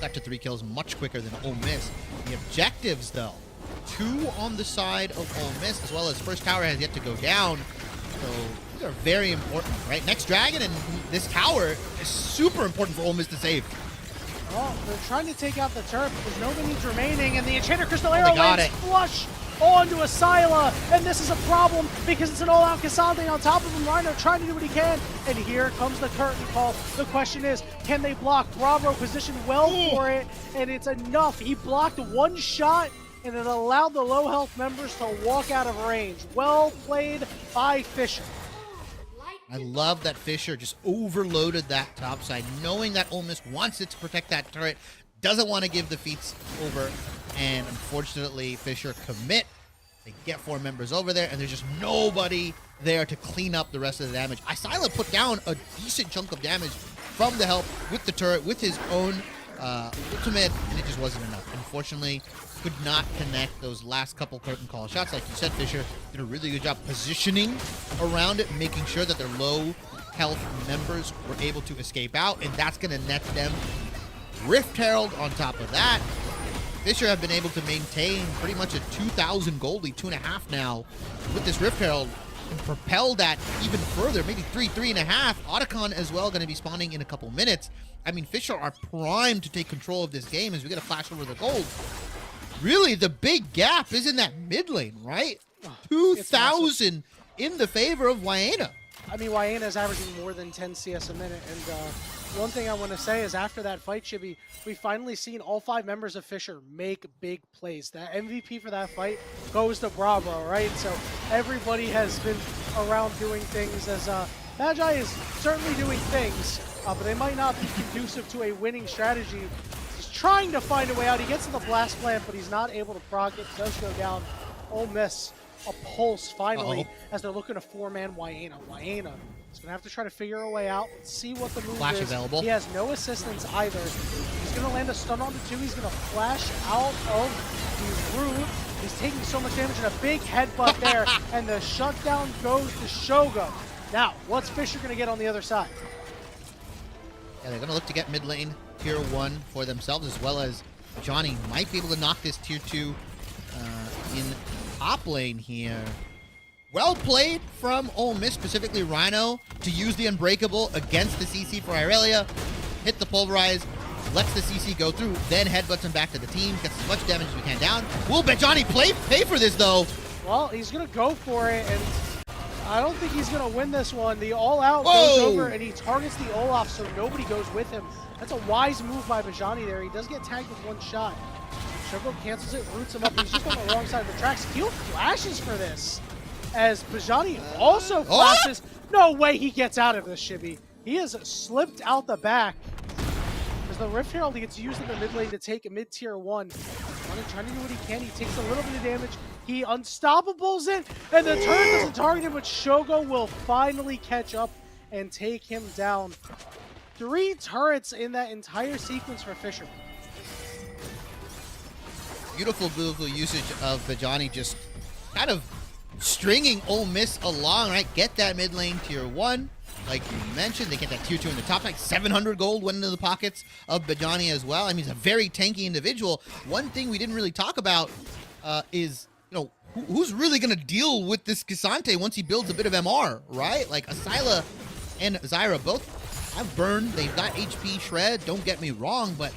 B: Got to 3 kills much quicker than Ole Miss. The objectives, though, 2 on the side of Ole Miss, as well as first tower has yet to go down. So these are very important, right? Next dragon and this tower is super important for Ole Miss to save.
A: Oh, they're trying to take out the turret because no minions remaining, and the Enchanter Crystal Arrow
B: got
A: lands
B: it.
A: flush onto Asila, and this is a problem because it's an all-out Cassandre on top of him. Rhino trying to do what he can, and here comes the curtain call. The question is, can they block? Bravo positioned well for it, and it's enough. He blocked 1 shot, and it allowed the low health members to walk out of range. Well played by Fisher.
B: I love that Fisher just overloaded that top side, knowing that Ole Miss wants it to protect that turret, doesn't want to give the feats over, and unfortunately, Fisher commit. They get 4 members over there, and there's just nobody there to clean up the rest of the damage. Asila put down a decent chunk of damage from the help with the turret, with his own ultimate, and it just wasn't enough. Unfortunately, could not connect those last couple curtain call shots. Like you said, Fisher did a really good job positioning around it, making sure that their low health members were able to escape out, and that's going to net them Rift Herald on top of that. Fisher have been able to maintain pretty much a 2,000 gold lead, 2.5 now, with this Rift Herald, and propel that even further, maybe 3.5. Otacon as well going to be spawning in a couple minutes. I mean, Fisher are primed to take control of this game as we get a flash over the gold. Really, the big gap is in that mid lane, right? 2,000 in the favor of Wayena.
A: I mean, Wayena is averaging more than 10 CS a minute, and one thing I want to say is after that fight, Chibi, we finally seen all 5 members of Fisher make big plays. That MVP for that fight goes to Bravo, right? So everybody has been around doing things as Magi is certainly doing things, but they might not be conducive to a winning strategy. He's trying to find a way out. He gets to the blast plant, but he's not able to proc it. Does go down. Ole Miss, a pulse finally as they're looking to 4-man Wayena. Wayena is going to have to try to figure a way out. Let's see what the move
B: Flash
A: is.
B: Available.
A: He has no assistance either. He's going to land a stun on the 2. He's going to flash out of the root. He's taking so much damage and a big headbutt there, and the shutdown goes to Shogo. Now, what's Fisher going to get on the other side?
B: Yeah, they're going to look to get mid lane tier 1 for themselves, as well as Johnny might be able to knock this tier 2 in top lane here. Well played from Ole Miss, specifically Rhino, to use the Unbreakable against the CC for Irelia. Hit the Pulverize, lets the CC go through, then headbutts him back to the team, gets as much damage as we can down. Will Bajani pay for this, though?
A: Well, he's going to go for it, and I don't think he's going to win this one. The all-out goes over, and he targets the Olaf, so nobody goes with him. That's a wise move by Bajani there. He does get tagged with 1 shot. Shogo cancels it, roots him up. He's just on the wrong side of the tracks. Keel flashes for this, as Bajani also flashes. No way he gets out of this, Shibby. He has slipped out the back. As the Rift Herald gets used in the mid lane to take a mid-tier 1. trying to do what he can. He takes a little bit of damage. He unstoppables it, and the turret doesn't target him, but Shogo will finally catch up and take him down. 3 turrets in that entire sequence for Fisher.
B: Beautiful, beautiful usage of Bajani, just kind of stringing Ole Miss along, right? Get that mid lane tier 1. Like you mentioned, they get that tier 2 in the top, like 700 gold went into the pockets of Bajani as well. I mean, he's a very tanky individual. One thing we didn't really talk about is, you know, who's really going to deal with this K'Sante once he builds a bit of MR, right? Like Asyla and Zyra both have burned. They've got HP shred, don't get me wrong, but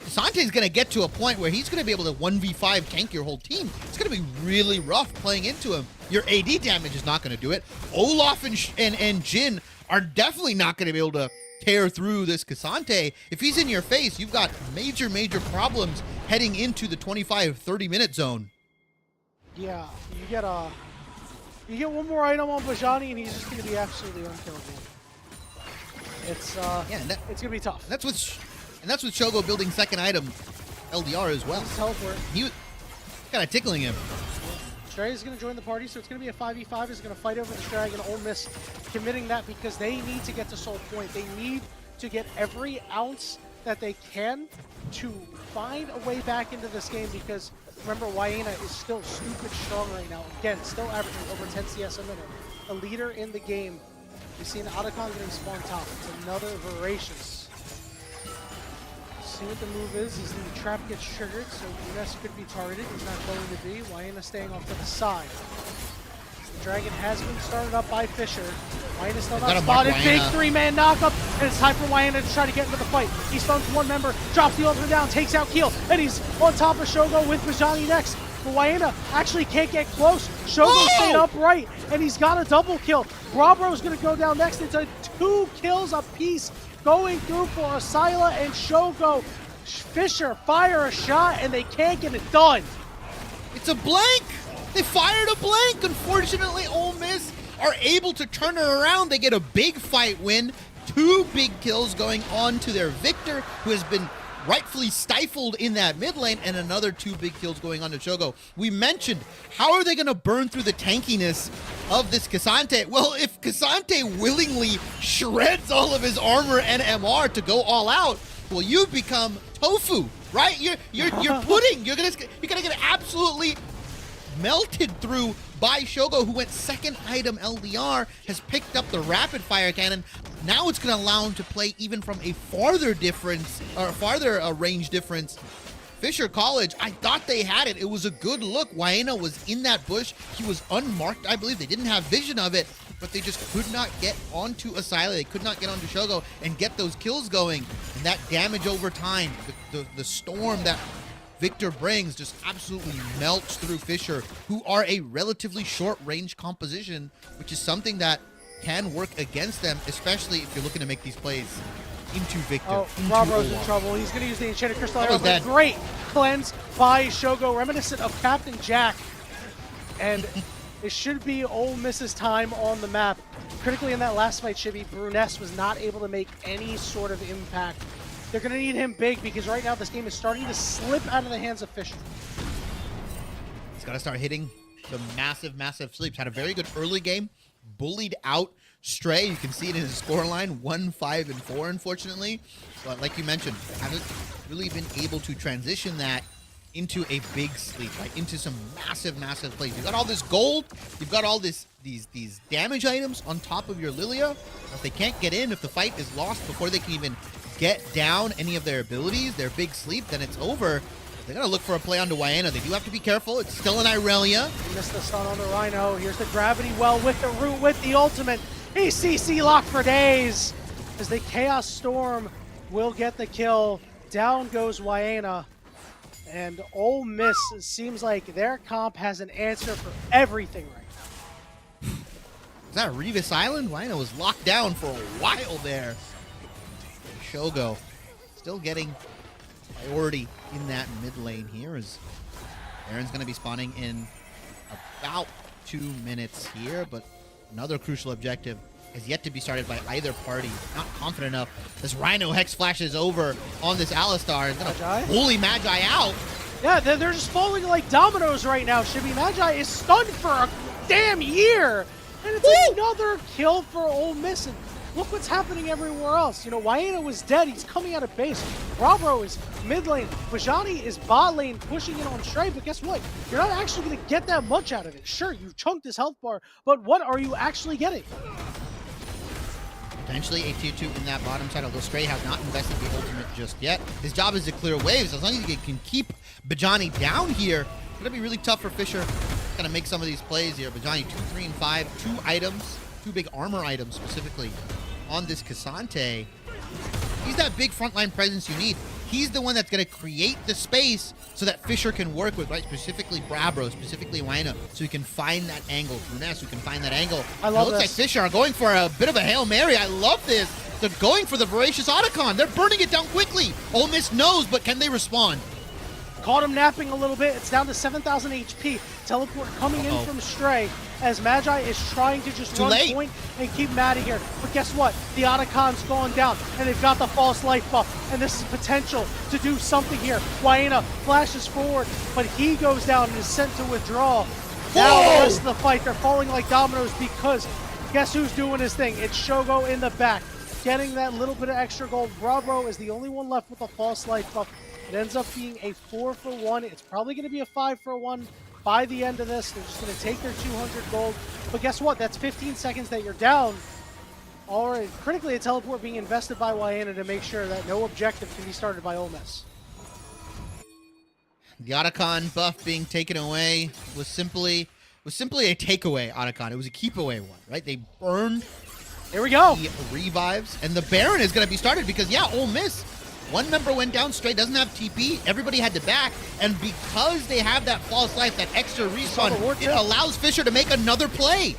B: K'Sante's going to get to a point where he's going to be able to 1v5 tank your whole team. It's going to be really rough playing into him. Your AD damage is not going to do it. Olaf and Jin are definitely not going to be able to tear through this K'Sante. If he's in your face, you've got major, major problems heading into the 25-30 minute zone.
A: Yeah, you get one more item on Bajani and he's just going to be absolutely unkillable. It's it's going to be tough.
B: That's with Shogo building second item LDR as well.
A: Teleport.
B: He was kind of tickling him.
A: Stray is going to join the party, so it's going to be a 5v5. He's going to fight over the dragon. Ole Miss committing that because they need to get to Soul Point. They need to get every ounce that they can to find a way back into this game because, remember, Wayena is still stupid strong right now. Again, still averaging over 10 CS a minute. A leader in the game. We've seen Otacon getting spawned top. It's another voracious. See what the move is the trap gets triggered, so Ness could be targeted. He's not going to be. Wayena staying off to the side. The dragon has been started up by Fisher. Wayena still not spotted. Big 3-man knockup, and it's time for Wayena to try to get into the fight. He stuns one member, drops the ultimate down, takes out Keel, and he's on top of Shogo with Bajani next. But Wayena actually can't get close. Shogo stayed upright, and he's got a double kill. Brabro's going to go down next. It's a 2 kills apiece going through for Asyla and Shogo. Fisher fire a shot, and they can't get it done.
B: It's a blank. They fired a blank. Unfortunately, Ole Miss are able to turn it around. They get a big fight win. 2 big kills going on to their Victor, who has been rightfully stifled in that mid lane, and another 2 big kills going on to Shogo. We mentioned, how are they going to burn through the tankiness of this K'Sante? Well, if K'Sante willingly shreds all of his armor and MR to go all out, well, you become tofu, right? You're pudding. You're gonna get absolutely melted through by Shogo, who went second item LDR, has picked up the rapid fire cannon. Now it's going to allow him to play even from a farther range difference. Fisher College, I thought they had it. It was a good look. Wayena was in that bush. He was unmarked, I believe. They didn't have vision of it, but they just could not get onto Asyla. They could not get onto Shogo and get those kills going. And that damage over time, the storm that Victor brings just absolutely melts through Fisher, who are a relatively short range composition, which is something that can work against them, especially if you're looking to make these plays into Victor.
A: Oh, Brabro's in trouble. He's going to use the Enchanted Crystal Arrow. Great cleanse by Shogo, reminiscent of Captain Jack. And it should be Ole Miss's time on the map. Critically in that last fight, Chibi, Bruness was not able to make any sort of impact. They're going to need him big because right now this game is starting to slip out of the hands of Fisher.
B: He's got to start hitting the massive, massive sleeps. Had a very good early game. Bullied out Stray. You can see it in his scoreline, 1-5-4, unfortunately. But like you mentioned, haven't really been able to transition that into a big sleep, like into some massive, massive plays. You've got all this gold. You've got all these damage items on top of your Lilia. If they can't get in, if the fight is lost before they can even get down any of their abilities, their big sleep, then it's over. They gotta look for a play onto Wayena. They do have to be careful. It's still an Irelia.
A: He missed the stun on the Rhino. Here's the gravity well with the root, with the ultimate. He's CC locked for days as the Chaos Storm will get the kill. Down goes Wayena. And Ole Miss, it seems like their comp has an answer for everything right now.
B: Is that Revis Island? Wayena was locked down for a while there. Shogo still getting priority in that mid lane here as Aaron's going to be spawning in about 2 minutes here, but another crucial objective has yet to be started by either party. Not confident enough. This Rhino Hex flashes over on this Alistar. Is going to bully Magi out.
A: Yeah, they're just falling like dominoes right now. Shibby Magi is stunned for a damn year. And it's another kill for Ole Miss. And look what's happening everywhere else. You know, Waena was dead. He's coming out of base. Bravo is mid lane. Bajani is bot lane, pushing in on Stray. But guess what? You're not actually going to get that much out of it. Sure, you chunked his health bar, but what are you actually getting?
B: Potentially a tier 2 in that bottom side, although Stray has not invested the ultimate just yet. His job is to clear waves. As long as he can keep Bajani down here, it's going to be really tough for Fisher. Got to make some of these plays here. Bajani 2, 3, and 5. 2 items, 2 big armor items specifically on this Cassante. He's that big frontline presence you need. He's the one that's going to create the space so that Fisher can work with, right? Specifically Brabro, specifically Waena, so he can find that angle. Bruness, who can find that angle.
A: I love
B: it looks like Fisher are going for a bit of a Hail Mary. I love this. They're going for the Voracious Otacon. They're burning it down quickly. Ole Miss knows, but can they respond?
A: Caught him napping a little bit. It's down to 7,000 HP. Teleport coming in from Stray as Magi is trying to just run point and keep Maddie here. But guess what? The Otacon's gone down, and they've got the false life buff, and this is potential to do something here. Waena flashes forward, but he goes down and is sent to withdraw. Now the rest of the fight, they're falling like dominoes because guess who's doing his thing? It's Shogo in the back, getting that little bit of extra gold. Bravo is the only one left with a false life buff. It ends up being a 4-for-1. It's probably going to be a 5-for-1 by the end of this. They're just going to take their 200 gold. But guess what? That's 15 seconds that you're down. Already, critically, a teleport being invested by Waena to make sure that no objective can be started by Ole Miss.
B: The Otacon buff being taken away was simply a takeaway Otacon. It was a keep away one, right? They burned.
A: Here we go.
B: The revives, and the Baron is going to be started because, yeah, Ole Miss. One member went down straight, doesn't have TP. Everybody had to back. And because they have that false life, that extra respawn, it allows Fisher to make another play.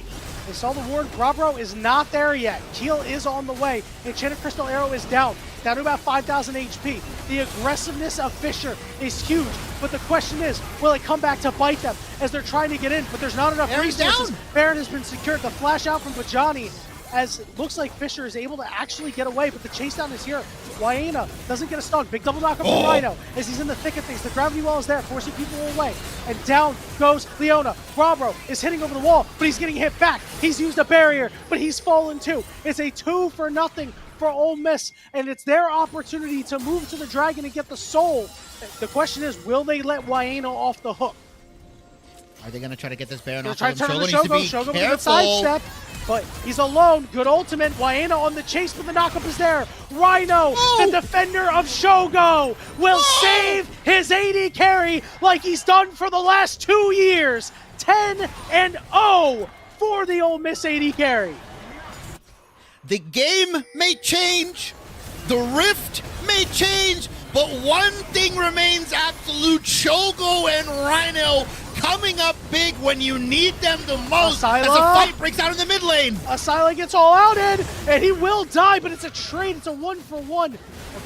A: They saw the ward. Brabro is not there yet. Keel is on the way. Enchanted Crystal Arrow is down to about 5,000 HP. The aggressiveness of Fisher is huge. But the question is, will it come back to bite them as they're trying to get in? But there's not enough resources. Baron has been secured. The flash out from Bajani, as it looks like Fisher is able to actually get away, but the chase down is here. Waena doesn't get a stun. Big double knock up from Rhino as he's in the thick of things. The gravity wall is there, forcing people away. And down goes Leona. Brabro is hitting over the wall, but he's getting hit back. He's used a barrier, but he's fallen too. It's a 2-for-0 for Ole Miss, and it's their opportunity to move to the Dragon and get the soul. The question is, will they let Waena off the hook?
B: Are they going to try to get this Baron off
A: of him? Shogo with a sidestep, but he's alone. Good ultimate. Waena on the chase, but the knockup is there. Rhino, the defender of Shogo, will save his AD carry like he's done for the last 2 years. 10-0 for the Ole Miss AD carry.
B: The game may change, the rift may change, but one thing remains absolute. Shogo and Rhino coming up big when you need them the most as a fight breaks out in the mid lane.
A: Asila gets all outed, and he will die, but it's a trade. It's a 1-for-1. And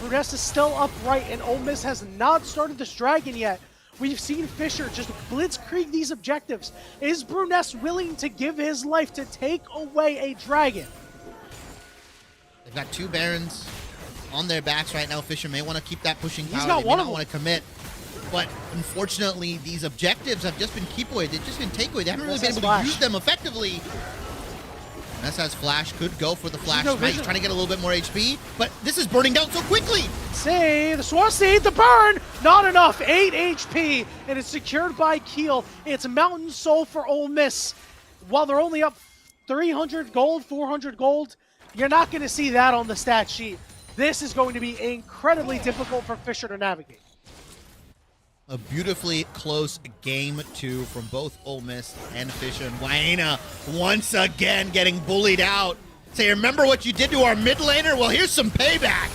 A: Bruness is still upright, and Ole Miss has not started this Dragon yet. We've seen Fisher just blitzkrieg these objectives. Is Bruness willing to give his life to take away a Dragon?
B: They've got 2 Barons on their backs right now. Fisher may want to keep that pushing power.
A: He's got one of them.
B: Want to commit. But unfortunately, these objectives have just been keep away. They've just been take away. They haven't really been able to use them effectively. Ness has flash. Could go for the flash. He's trying to get a little bit more HP. But this is burning down so quickly.
A: See, the Swan Seed, the burn! Not enough. 8 HP. And it's secured by Keel. It's Mountain Soul for Ole Miss. While they're only up 300 gold, 400 gold, you're not going to see that on the stat sheet. This is going to be incredibly difficult for Fisher to navigate.
B: A beautifully close game 2 from both Ole Miss and Fisher. And Waena once again getting bullied out. Say, remember what you did to our mid laner? Well, here's some payback.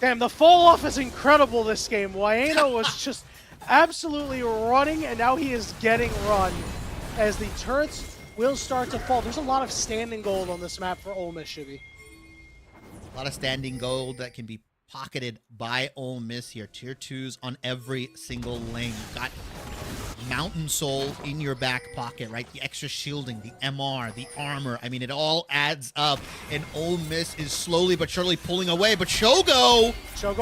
A: Damn, the fall off is incredible this game. Waena was just absolutely running, and now he is getting run as the turrets will start to fall. There's a lot of standing gold on this map for Ole Miss, Shibby.
B: A lot of standing gold that can be pocketed by Ole Miss here. Tier 2s on every single lane. You've got Mountain Soul in your back pocket, right? The extra shielding, the MR, the armor. I mean, it all adds up. And Ole Miss is slowly but surely pulling away. But Shogo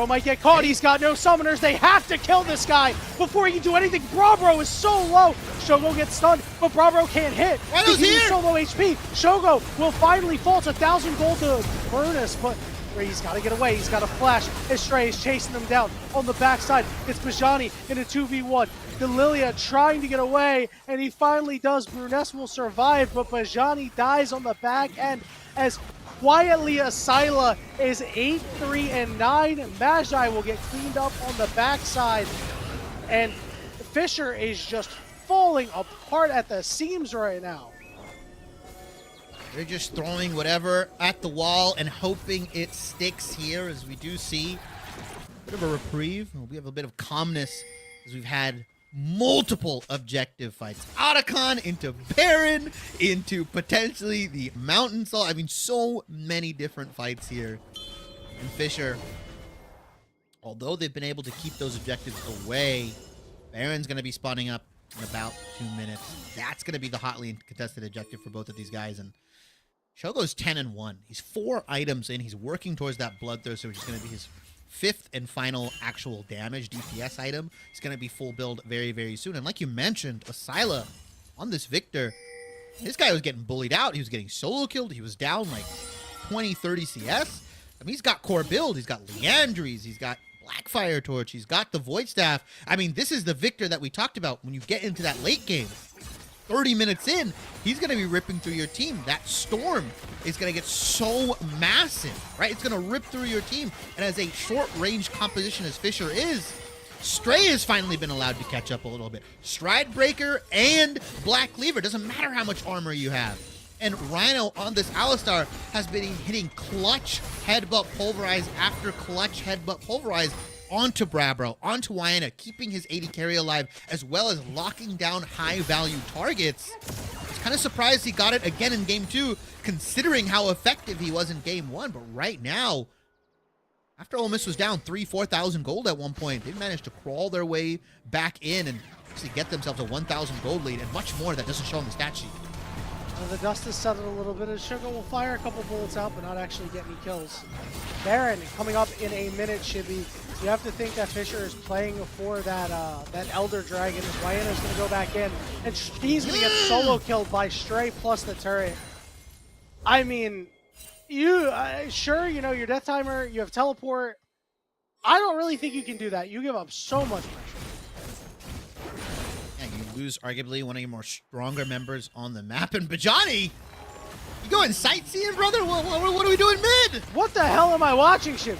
A: might get caught. He's got no summoners. They have to kill this guy before he can do anything. Brabro is so low. Shogo gets stunned, but Brabro can't hit.
B: Rhino's
A: He's
B: here.
A: so low HP. Shogo will finally fall. It's 1,000 gold to Burnus, but he's got to get away. He's got to flash. Stray is chasing him down on the backside. It's Bajani in a 2v1. Delilia trying to get away, and he finally does. Bruness will survive, but Bajani dies on the back end as quietly Asyla is 8-3-9. Magi will get cleaned up on the backside, and Fisher is just falling apart at the seams right now.
B: They're just throwing whatever at the wall and hoping it sticks here, as we do see a bit of a reprieve. We have a bit of calmness as we've had multiple objective fights. Otacon into Baron, into potentially the Mountain Soul. I mean, so many different fights here. And Fisher, although they've been able to keep those objectives away, Baron's going to be spawning up in about 2 minutes. That's going to be the hotly contested objective for both of these guys. And Shogo's 10-1. He's 4 items in. He's working towards that Bloodthirster, which is going to be his 5th and final actual damage DPS item. He's going to be full build very, very soon. And like you mentioned, Asyla on this Victor, this guy was getting bullied out. He was getting solo killed. He was down like 20, 30 CS. I mean, he's got core build. He's got Leandries. He's got Blackfire Torch. He's got the Void Staff. I mean, this is the Victor that we talked about when you get into that late game. 30 minutes in, he's going to be ripping through your team. That Storm is going to get so massive, right? It's going to rip through your team. And as a short-range composition as Fisher is, Stray has finally been allowed to catch up a little bit. Stride Breaker and Black Cleaver. Doesn't matter how much armor you have. And Rhino on this Alistar has been hitting clutch headbutt pulverize after clutch headbutt pulverize onto Brabro, onto Wayana, keeping his AD carry alive, as well as locking down high-value targets. I was kind of surprised he got it again in Game 2, considering how effective he was in Game 1. But right now, after Ole Miss was down 4,000 gold at one point, they managed to crawl their way back in and actually get themselves a 1,000 gold lead, and much more that doesn't show on the stat sheet.
A: The dust has settled a little bit, as Sugar will fire a couple bullets out, but not actually get any kills. Baron coming up in a minute, Shibby. You have to think that Fisher is playing for that Elder Dragon. Wayana's going to go back in, and he's going to get solo killed by Stray plus the turret. I mean, you sure, you know, your death timer, you have teleport. I don't really think you can do that. You give up so much pressure.
B: You lose arguably one of your more stronger members on the map. And Bajani, you going sightseeing, brother? What are we doing mid?
A: What the hell am I watching, Shibby?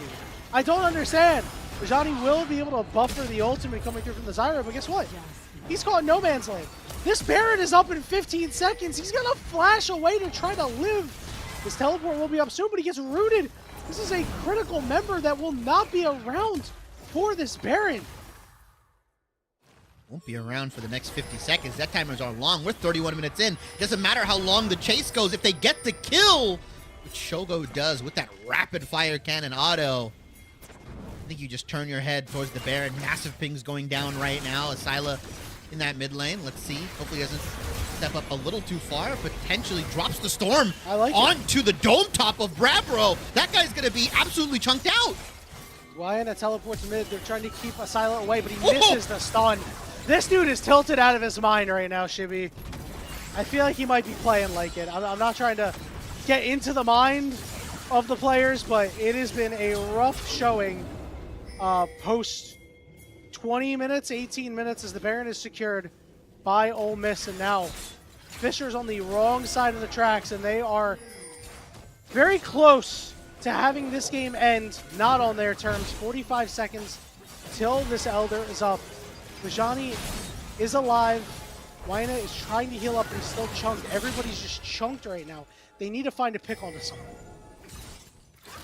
A: I don't understand. Bajani will be able to buffer the ultimate coming through from the Zyra, but guess what? He's caught no man's land. This Baron is up in 15 seconds. He's going to flash away to try to live. His teleport will be up soon, but he gets rooted. This is a critical member that will not be around for this Baron.
B: Won't be around for the next 50 seconds. That timers are long. We're 31 minutes in. Doesn't matter how long the chase goes. If they get the kill, which Shogo does with that rapid fire cannon auto, I think you just turn your head towards the Baron. Massive pings going down right now. Asyla in that mid lane. Let's see. Hopefully he doesn't step up a little too far. Potentially drops the Storm onto the dome top of Brabro. That guy's going to be absolutely chunked out.
A: Wayana teleports mid. They're trying to keep Asyla away, but he misses the stun. This dude is tilted out of his mind right now, Shibby. I feel like he might be playing like it. I'm not trying to get into the mind of the players, but it has been a rough showing post 20 minutes, 18 minutes as the Baron is secured by Ole Miss, and now Fisher's on the wrong side of the tracks, and they are very close to having this game end not on their terms. 45 seconds till this Elder is up. Bajani is alive. Wayana is trying to heal up, but he's still chunked. Everybody's just chunked right now. They need to find a pick onto someone.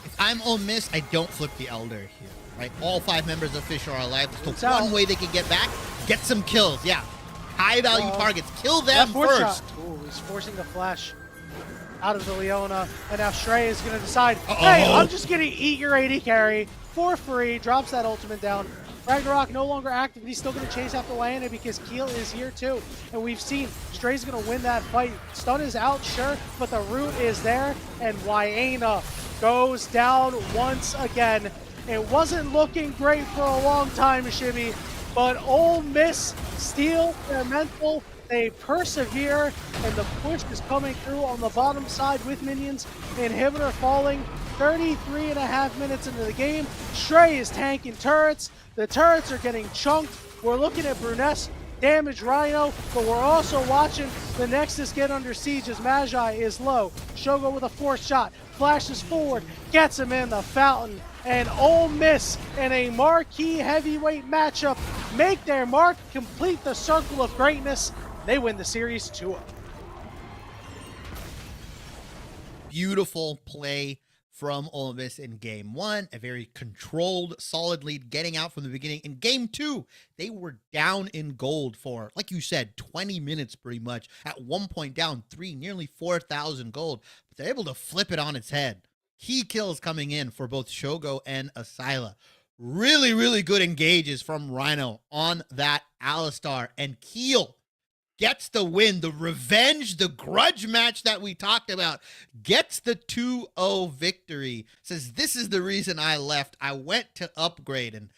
B: If I'm Ole Miss, I don't flip the Elder here, right? All 5 members of Fisher are alive. There's still one way they can get back. Get some kills, yeah. High-value targets. Kill them first.
A: Ooh, he's forcing the flash out of the Leona, and now Stray is going to decide, hey, I'm just going to eat your AD carry for free. Drops that ultimate down. Ragnarok no longer active. He's still going to chase after Lyanna because Keel is here too. And we've seen Stray's going to win that fight. Stun is out, sure, but the root is there. And Lyanna goes down once again. It wasn't looking great for a long time, Shibby, but Ole Miss steal their mental. They persevere, and the push is coming through on the bottom side with minions. Inhibitor falling 33.5 minutes into the game. Stray is tanking turrets. The turrets are getting chunked. We're looking at Bruness damage Rhino, but we're also watching the Nexus get under siege as Magi is low. Shogo with a fourth shot, flashes forward, gets him in the fountain, and Ole Miss in a marquee heavyweight matchup make their mark, complete the circle of greatness. They win the series 2-0.
B: Beautiful play from Ole Miss in game one, a very controlled, solid lead, getting out from the beginning. In game two, they were down in gold for, like you said, 20 minutes pretty much. At one point down 3, nearly 4,000 gold, but they're able to flip it on its head. Key kills coming in for both Shogo and Asila. Really, really good engages from Rhino on that Alistar, and Keel gets the win, the revenge, the grudge match that we talked about, gets the 2-0 victory. Says, this is the reason I left. I went to upgrade. And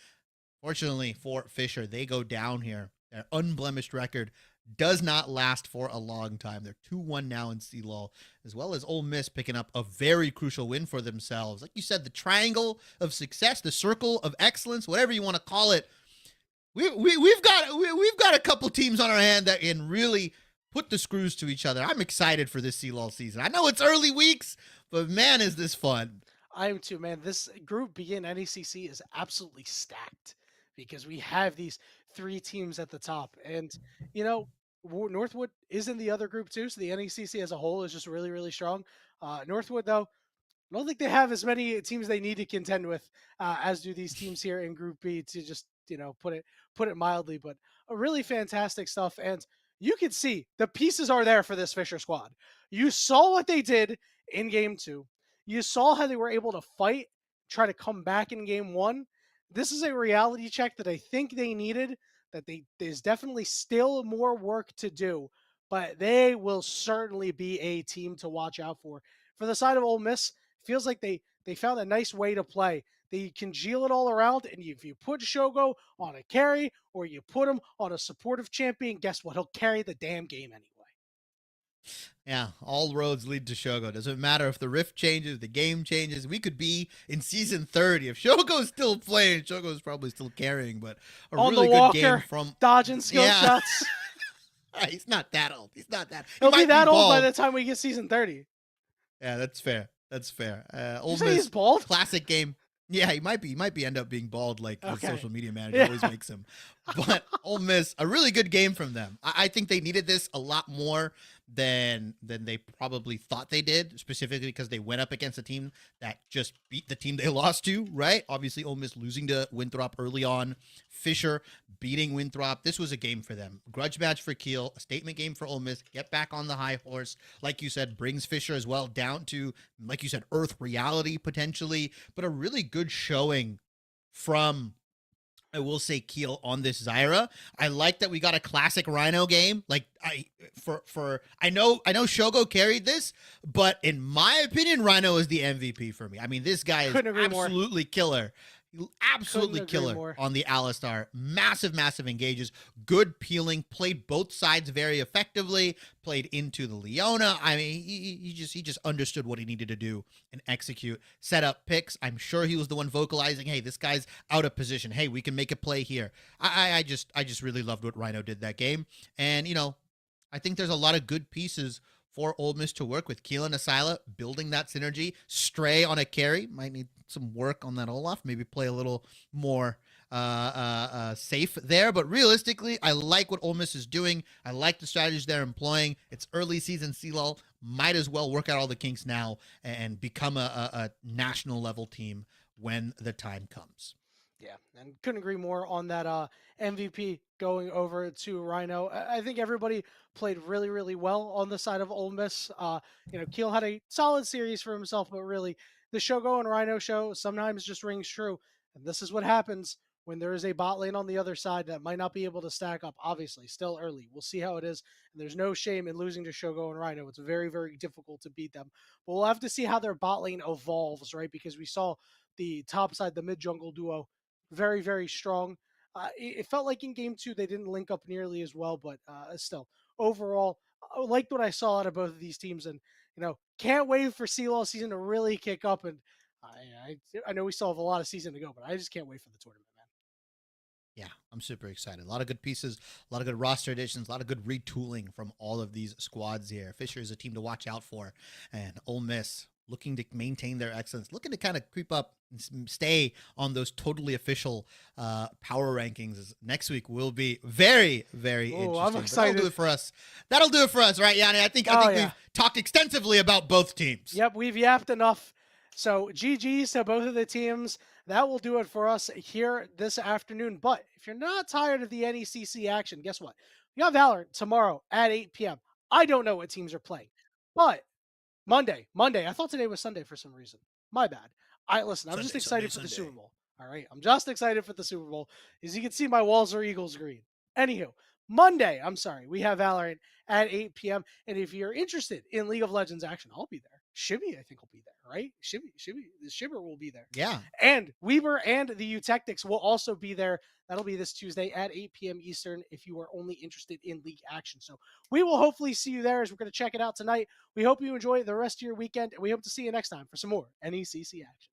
B: fortunately for Fisher, they go down here. Their unblemished record does not last for a long time. They're 2-1 now in CLOL, as well as Ole Miss picking up a very crucial win for themselves. Like you said, the triangle of success, the circle of excellence, whatever you want to call it, We've got a couple teams on our hand that can really put the screws to each other. I'm excited for this CLOL season. I know it's early weeks, but man, is this fun.
A: I am too, man. This Group B in NECC is absolutely stacked because we have these 3 teams at the top. And, Northwood is in the other group too, so the NECC as a whole is just really, really strong. Northwood, though, I don't think they have as many teams they need to contend with as do these teams here in Group B, to just put it mildly. But a really fantastic stuff, and you can see the pieces are there for this Fisher squad. You saw what they did in Game 2. You saw how they were able to fight, try to come back in Game 1. This is a reality check that I think they needed. There's definitely still more work to do, but they will certainly be a team to watch out for. For the side of Ole Miss, feels like they found a nice way to play. They congeal it all around, and if you put Shogo on a carry or you put him on a supportive champion, guess what? He'll carry the damn game anyway.
B: Yeah, all roads lead to Shogo. Doesn't matter if the rift changes, the game changes. We could be in season 30. If Shogo's still playing, Shogo's probably still carrying, but a
A: on
B: really
A: the Walker,
B: good game from
A: dodging skill shots.
B: He's not that old. He's not that.
A: He'll be that old by the time we get season 30.
B: Yeah, that's fair. That's fair.
A: Ole Miss, he's bald?
B: Classic game. Yeah, he might be. He might be end up being bald like the social media manager always makes him. But Ole Miss, a really good game from them. I think they needed this a lot more than they probably thought they did, specifically because they went up against a team that just beat the team they lost to, right? Obviously, Ole Miss losing to Winthrop early on. Fisher beating Winthrop. This was a game for them. Grudge match for Keel, a statement game for Ole Miss. Get back on the high horse. Like you said, brings Fisher as well down to, like you said, Earth reality potentially, but a really good showing from, I will say, Keel on this Zyra. I like that we got a classic Rhino game. Like I know Shogo carried this, but in my opinion, Rhino is the MVP for me. I mean, this guy is absolutely killer. Absolutely killer on the Alistar. Massive engages. Good peeling. Played both sides very effectively. Played into the Leona. I mean, he just understood what he needed to do and execute. Set up picks. I'm sure he was the one vocalizing, hey, this guy's out of position. Hey, we can make a play here. I just really loved what Rhino did that game. And, I think there's a lot of good pieces for Ole Miss to work with. Keelan Asila building that synergy. Stray on a carry. Might need some work on that Olaf. Maybe play a little more safe there. But realistically, I like what Ole Miss is doing. I like the strategies they're employing. It's early season CLOL. Might as well work out all the kinks now and become a national level team when the time comes.
A: Yeah, and couldn't agree more on that MVP going over to Rhino. I think everybody played really, really well on the side of Ole Miss. Keel had a solid series for himself, but really the Shogo and Rhino show sometimes just rings true. And this is what happens when there is a bot lane on the other side that might not be able to stack up. Obviously, still early. We'll see how it is. And there's no shame in losing to Shogo and Rhino. It's very, very difficult to beat them. But we'll have to see how their bot lane evolves, right? Because we saw the top side, the mid jungle duo, very, very strong. It felt like in game two they didn't link up nearly as well, but still, overall, I liked what I saw out of both of these teams, and can't wait for CLOL season to really kick up. And I know we still have a lot of season to go, but I just can't wait for the tournament, man.
B: Yeah, I'm super excited. A lot of good pieces, a lot of good roster additions, a lot of good retooling from all of these squads here. Fisher is a team to watch out for, and Ole Miss looking to maintain their excellence, looking to kind of creep up and stay on those totally official power rankings. Next week will be very, very interesting.
A: I'm excited.
B: That'll do it for us. That'll do it for us, right, Yanni? I think we've talked extensively about both teams.
A: Yep, we've yapped enough. So GG's to both of the teams. That will do it for us here this afternoon. But if you're not tired of the NECC action, guess what? You have Valorant tomorrow at 8 p.m. I don't know what teams are playing, but Monday. I thought today was Sunday for some reason. My bad. Listen, I'm just excited for the Super Bowl. All right. I'm just excited for the Super Bowl. As you can see, my walls are Eagles green. Anywho, Monday, we have Valorant at 8 p.m. And if you're interested in League of Legends action, I'll be there. Shibby, I think, will be there, right? The Shibber will be there.
B: Yeah.
A: And Weaver and the Eutectics will also be there. That'll be this Tuesday at 8 p.m. Eastern if you are only interested in league action. So we will hopefully see you there as we're going to check it out tonight. We hope you enjoy the rest of your weekend, and we hope to see you next time for some more NECC action.